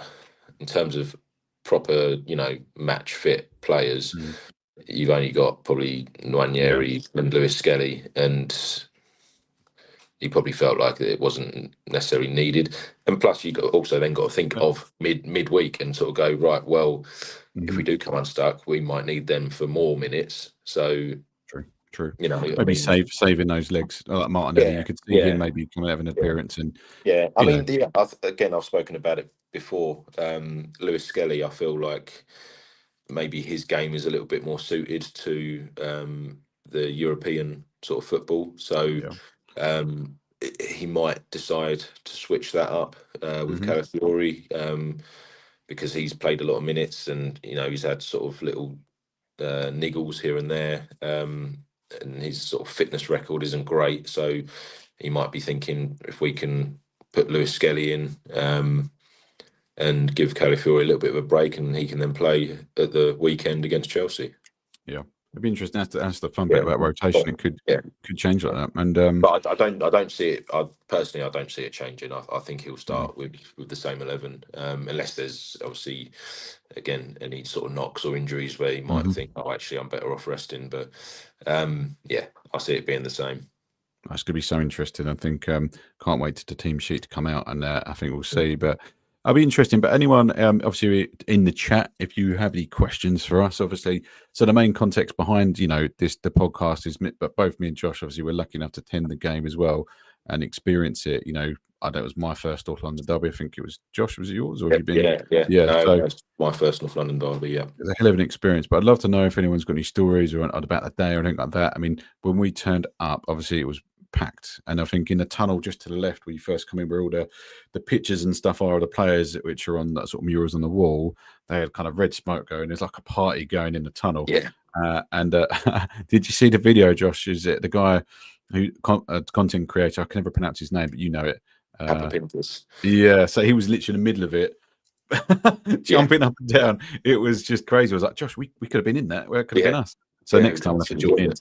in terms of proper, match fit players, you've only got probably Nwaneri and Lewis Skelly, and he probably felt like it wasn't necessarily needed. And plus, you also then got to think of midweek and sort of go, right, well, if we do come unstuck, we might need them for more minutes. So true. Maybe saving those legs like Martinelli. You could see him maybe come have an appearance and I've spoken about it before. Lewis Skelly, I feel like maybe his game is a little bit more suited to the European sort of football. So he might decide to switch that up with Calafiori because he's played a lot of minutes and he's had sort of little niggles here and there, and his sort of fitness record isn't great. So he might be thinking, if we can put Lewis Skelly in and give Calafiori a little bit of a break, and he can then play at the weekend against Chelsea. Yeah, it'd be interesting. That's the fun bit about rotation. It could change like that. And but I don't see it. I don't see it changing. I think he'll start with the same 11, unless there's obviously again any sort of knocks or injuries where he might think, oh, actually, I'm better off resting. But I see it being the same. That's going to be so interesting. I think can't wait to the team sheet to come out, and I think we'll see. But I'll be interesting. But anyone, obviously, in the chat, if you have any questions for us, obviously. So the main context behind, the podcast is, but both me and Josh, obviously, we're lucky enough to attend the game as well and experience it. I know it was my first North London derby. I think it was Josh. Was it yours, or have you been? Yeah. No, so that's my first North London derby. Yeah, it's a hell of an experience. But I'd love to know if anyone's got any stories or about the day or anything like that. I mean, when we turned up, obviously it was packed, and I think in the tunnel just to the left where you first come in, where all the pictures and stuff are, the players which are on that sort of murals on the wall, they had kind of red smoke going. There's like a party going in the tunnel. Did you see the video, Josh? Is it the guy who content creator? I can never pronounce his name, but you know it. So he was literally in the middle of it, jumping up and down. It was just crazy. I was like, Josh, we could have been in that. Where could have been us? So next time I have to join in.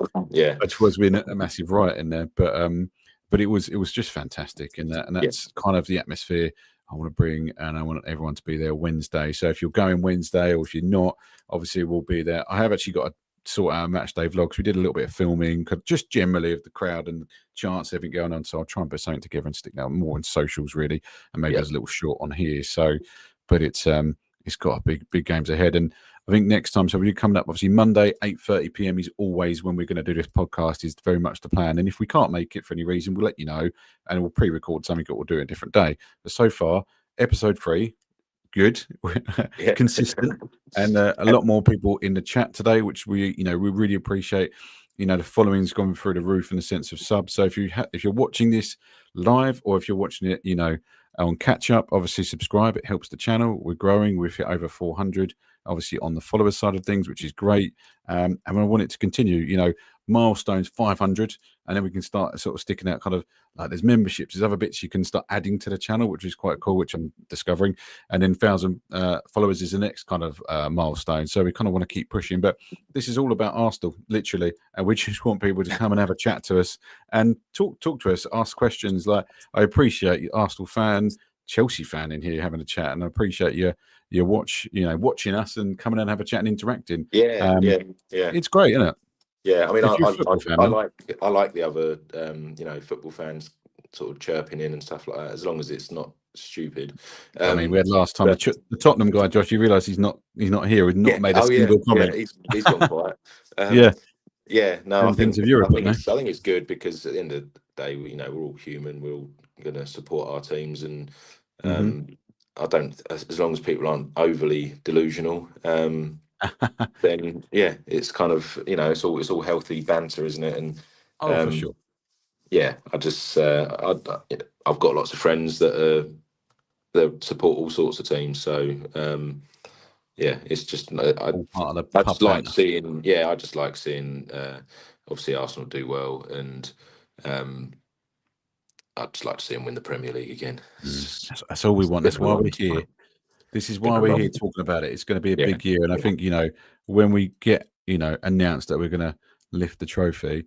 Which was been a massive riot in there, but it was just fantastic, and that's kind of the atmosphere I want to bring, and I want everyone to be there Wednesday. So if you're going Wednesday, or if you're not, obviously we'll be there. I have actually got to sort out match day vlogs. We did a little bit of filming, just generally of the crowd and chance everything going on. So I'll try and put something together and stick that more in socials really, and maybe there's a little short on here. So, but it's got big games ahead, and I think next time, so we're coming up, obviously Monday, 8:30 p.m. is always when we're going to do this podcast, is very much the plan. And if we can't make it for any reason, we'll let you know and we'll pre-record something or we'll do it a different day. But so far, episode 3, good, consistent, and a lot more people in the chat today, which we really appreciate. The following's gone through the roof in the sense of subs. So if you're watching this live or if you're watching it, on catch up, obviously subscribe. It helps the channel. We're growing. We've hit over 400, obviously on the followers side of things, which is great. And I want it to continue. Milestones 500, and then we can start sort of sticking out kind of like there's memberships, there's other bits you can start adding to the channel, which is quite cool, which I'm discovering. And then 1,000 followers is the next kind of milestone. So we kind of want to keep pushing, but this is all about Arsenal, literally, and we just want people to come and have a chat to us and talk to us, ask questions. Like, I appreciate you, Arsenal fan, Chelsea fan in here having a chat, and I appreciate you watching us and coming and have a chat and interacting. Yeah. It's great, isn't it? Yeah, I mean, I like the other, football fans sort of chirping in and stuff like that, as long as it's not stupid. I mean, we had last time the Tottenham guy, Josh. You realise he's not here. He's not made a single comment. Yeah, he's gone quiet. No, I think it's good because at the end of the day, we're all human. We're all going to support our teams, and I don't, as long as people aren't overly delusional. Then it's kind of it's all healthy banter, isn't it? And for sure. I just I've got lots of friends that support all sorts of teams, so it's just I just like seeing obviously Arsenal do well, and I'd just like to see them win the Premier League again. That's all we want. That's why we're here. This is why we're here talking about it. It's going to be a big year. And I think, when we get, announced that we're going to lift the trophy,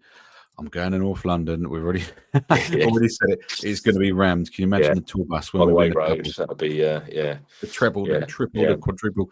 I'm going to North London. We've already said it. It's going to be rammed. Can you imagine the tour bus when we win the that'll be the treble, the triple, the quadruple.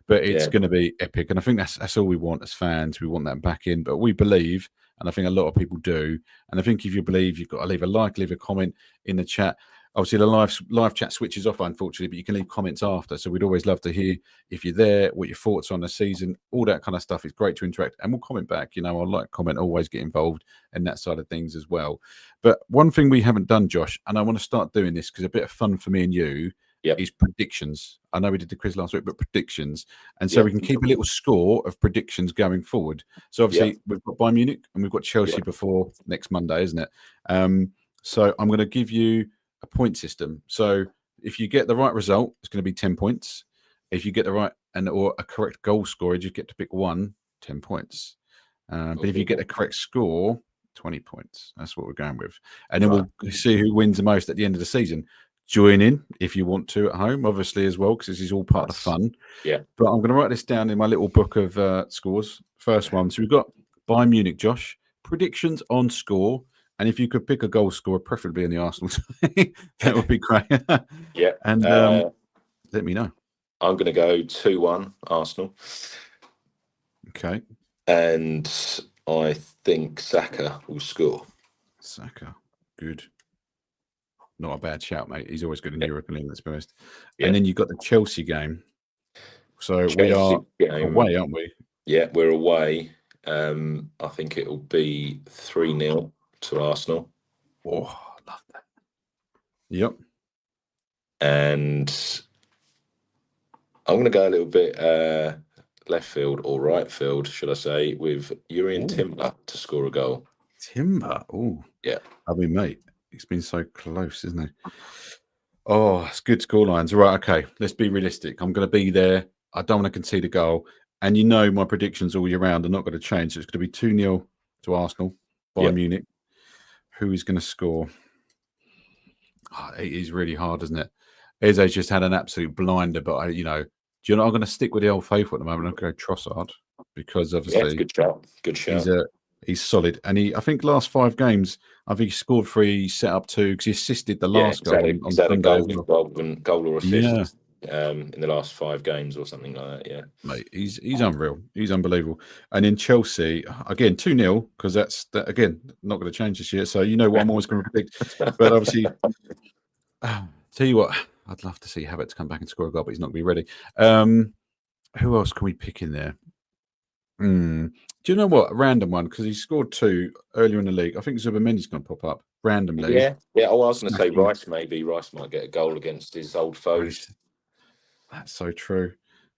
But it's going to be epic. And I think that's all we want as fans. We want that back in. But we believe, and I think a lot of people do. And I think if you believe, you've got to leave a like, leave a comment in the chat. Obviously, the live chat switches off, unfortunately, but you can leave comments after. So we'd always love to hear if you're there, what your thoughts on the season, all that kind of stuff. It's great to interact, and we'll comment back. I'll like, comment, always get involved in that side of things as well. But one thing we haven't done, Josh, and I want to start doing this because a bit of fun for me and you is predictions. I know we did the quiz last week, but predictions. And so we can keep a little score of predictions going forward. So obviously, we've got Bayern Munich and we've got Chelsea before next Monday, isn't it? So I'm going to give you a point system. So if you get the right result, it's going to be 10 points. If you get the right or a correct goal scorer, you get to pick 10 points. But if you get the correct score, 20 points. That's what we're going with. And then we'll see who wins the most at the end of the season. Join in if you want to at home, obviously, as well, because this is all part of the fun. Yeah. But I'm going to write this down in my little book of scores. First one. So we've got Bayern Munich, Josh. Predictions on score. And if you could pick a goal scorer, preferably in the Arsenal side, that would be great. And let me know. I'm going to go 2-1 Arsenal. Okay. And I think Saka will score. Saka. Good. Not a bad shout, mate. He's always good in Europe and let's be honest. And then you've got the Chelsea game. So we are away, aren't we? Yeah, we're away. I think it will be 3-0 to Arsenal. Oh, love that. Yep. And I'm going to go a little bit left field or right field, should I say, with Urian Timber to score a goal. Timber? Oh. Yeah. I mean, mate, it's been so close, isn't it? Oh, it's good score lines. Right, okay. Let's be realistic. I'm going to be there. I don't want to concede a goal. And my predictions all year round are not going to change. So it's going to be 2-0 to Arsenal, Bayern Munich. Who is going to score? Oh, it is really hard, isn't it? Eze's just had an absolute blinder, but I'm going to stick with the old faithful at the moment. I'm going to go Trossard because obviously good shout. Good shout. He's solid, and I think last 5 games, I think he scored 3, set up 2 because he assisted the last goal on Sunday. Goal or assist in the last 5 games or something like that. Yeah, mate, he's unreal. He's unbelievable. And in Chelsea, again 2-0 because that's again not going to change this year. So what I'm always going to predict. But obviously, tell you what, I'd love to see Havertz come back and score a goal, but he's not going to be ready. who else can we pick in there? Do you know what? A random one, because he scored 2 earlier in the league. I think Zubamendi's going to pop up randomly. Yeah. Oh, I was going to say Rice. Maybe Rice might get a goal against his old foes. That's so true.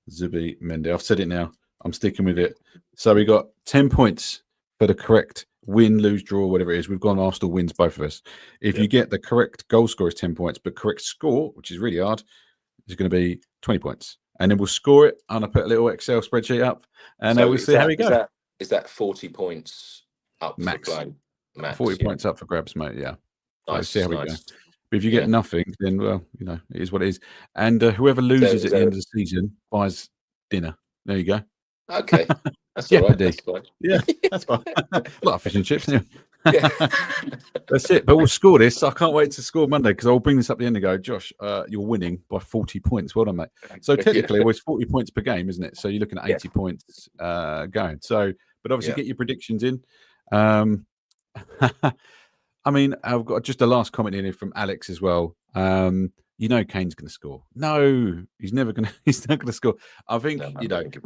Zubimendi. I've said it now. I'm sticking with it. So we got 10 points for the correct win, lose, draw, whatever it is. We've gone Arsenal wins, both of us. If you get the correct goal score is 10 points, but correct score, which is really hard, is going to be 20 points. And then we'll score it, and I'll put a little Excel spreadsheet up, and we'll see how we go. Is that 40 points up max? For max 40 points up for grabs, mate. Yeah. Nice. Let's see how we go. But if you get nothing, then, well, it is what it is. And whoever loses at the end of the season buys dinner. There you go. Okay. That's all right. That's fine. Yeah, that's fine. A lot of fish and chips. Yeah. That's it. But we'll score this. I can't wait to score Monday, because I'll bring this up at the end and go, Josh, you're winning by 40 points. Well done, mate. So technically, it's 40 points per game, isn't it? So you're looking at 80 points going. So, but obviously get your predictions in. I mean, I've got just a last comment in here from Alex as well. Kane's going to score. No, he's never going to. He's not going to score. I think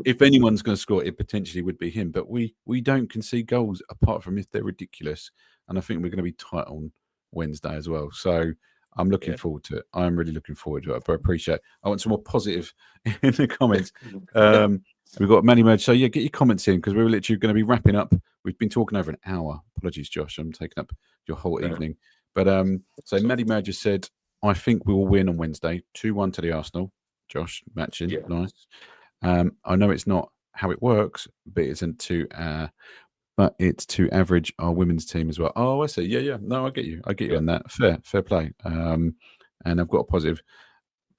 if anyone's going to score, it potentially would be him. But we don't concede goals apart from if they're ridiculous. And I think we're going to be tight on Wednesday as well. So I'm looking forward to it. I'm really looking forward to it. But I appreciate it. I want some more positive in the comments. We've got Manny Merge. So get your comments in, because we're literally going to be wrapping up. We've been talking over an hour. Apologies, Josh. I'm taking up your whole evening. But so Manny Merge has said, I think we will win on Wednesday, 2-1 to the Arsenal. Josh, matching. Yeah. Nice. I know it's not how it works, but it's to average our women's team as well. Oh, I see. Yeah. No, I get you. You on that. Fair play. And I've got a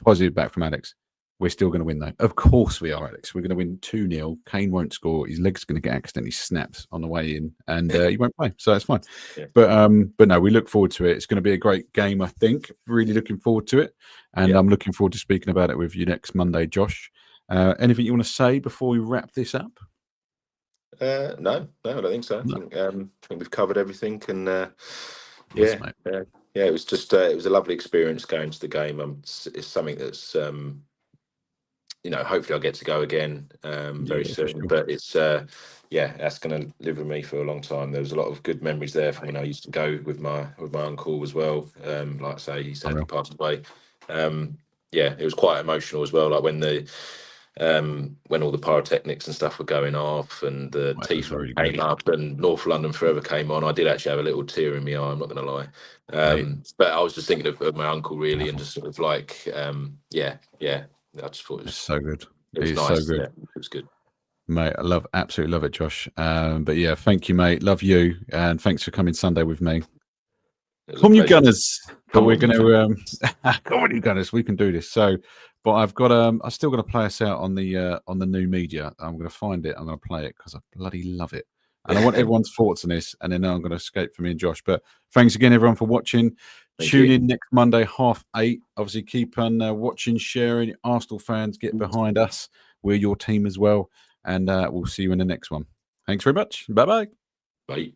positive back from Alex. We're still going to win, though. Of course we are, Alex. We're going to win 2-0. Kane won't score. His leg's going to get accidentally snapped on the way in, and he won't play. So that's fine. Yeah. But no, we look forward to it. It's going to be a great game, I think. Really looking forward to it. And I'm looking forward to speaking about it with you next Monday, Josh. Anything you want to say before we wrap this up? No, I don't think so. No. I think we've covered everything. And yes, it was just it was a lovely experience going to the game. It's something that's hopefully I'll get to go again very soon. Sure. But it's that's going to live with me for a long time. There was a lot of good memories there from when I used to go with my uncle as well. Like I say, he sadly passed away. It was quite emotional as well. Like when all the pyrotechnics and stuff were going off, and the teeth came up, and North London Forever came on, I did actually have a little tear in my eye. I'm not going to lie. But I was just thinking of my uncle really, and just sort of like I just thought it was so good. It was nice. So good. Yeah, it was good, mate. I absolutely love it, Josh. But yeah, thank you, mate. Love you, and thanks for coming Sunday with me. Come you Gunners! But we're going to come on, you Gunners. We can do this. So, but I've still got to play us out on the new media. I'm going to find it. I'm going to play it because I bloody love it. And I want everyone's thoughts on this, and then I'm going to escape from me and Josh. But thanks again, everyone, for watching. Tune in next Monday, 8:30. Obviously, keep on watching, sharing. Arsenal fans, get behind us. We're your team as well. And we'll see you in the next one. Thanks very much. Bye-bye. Bye.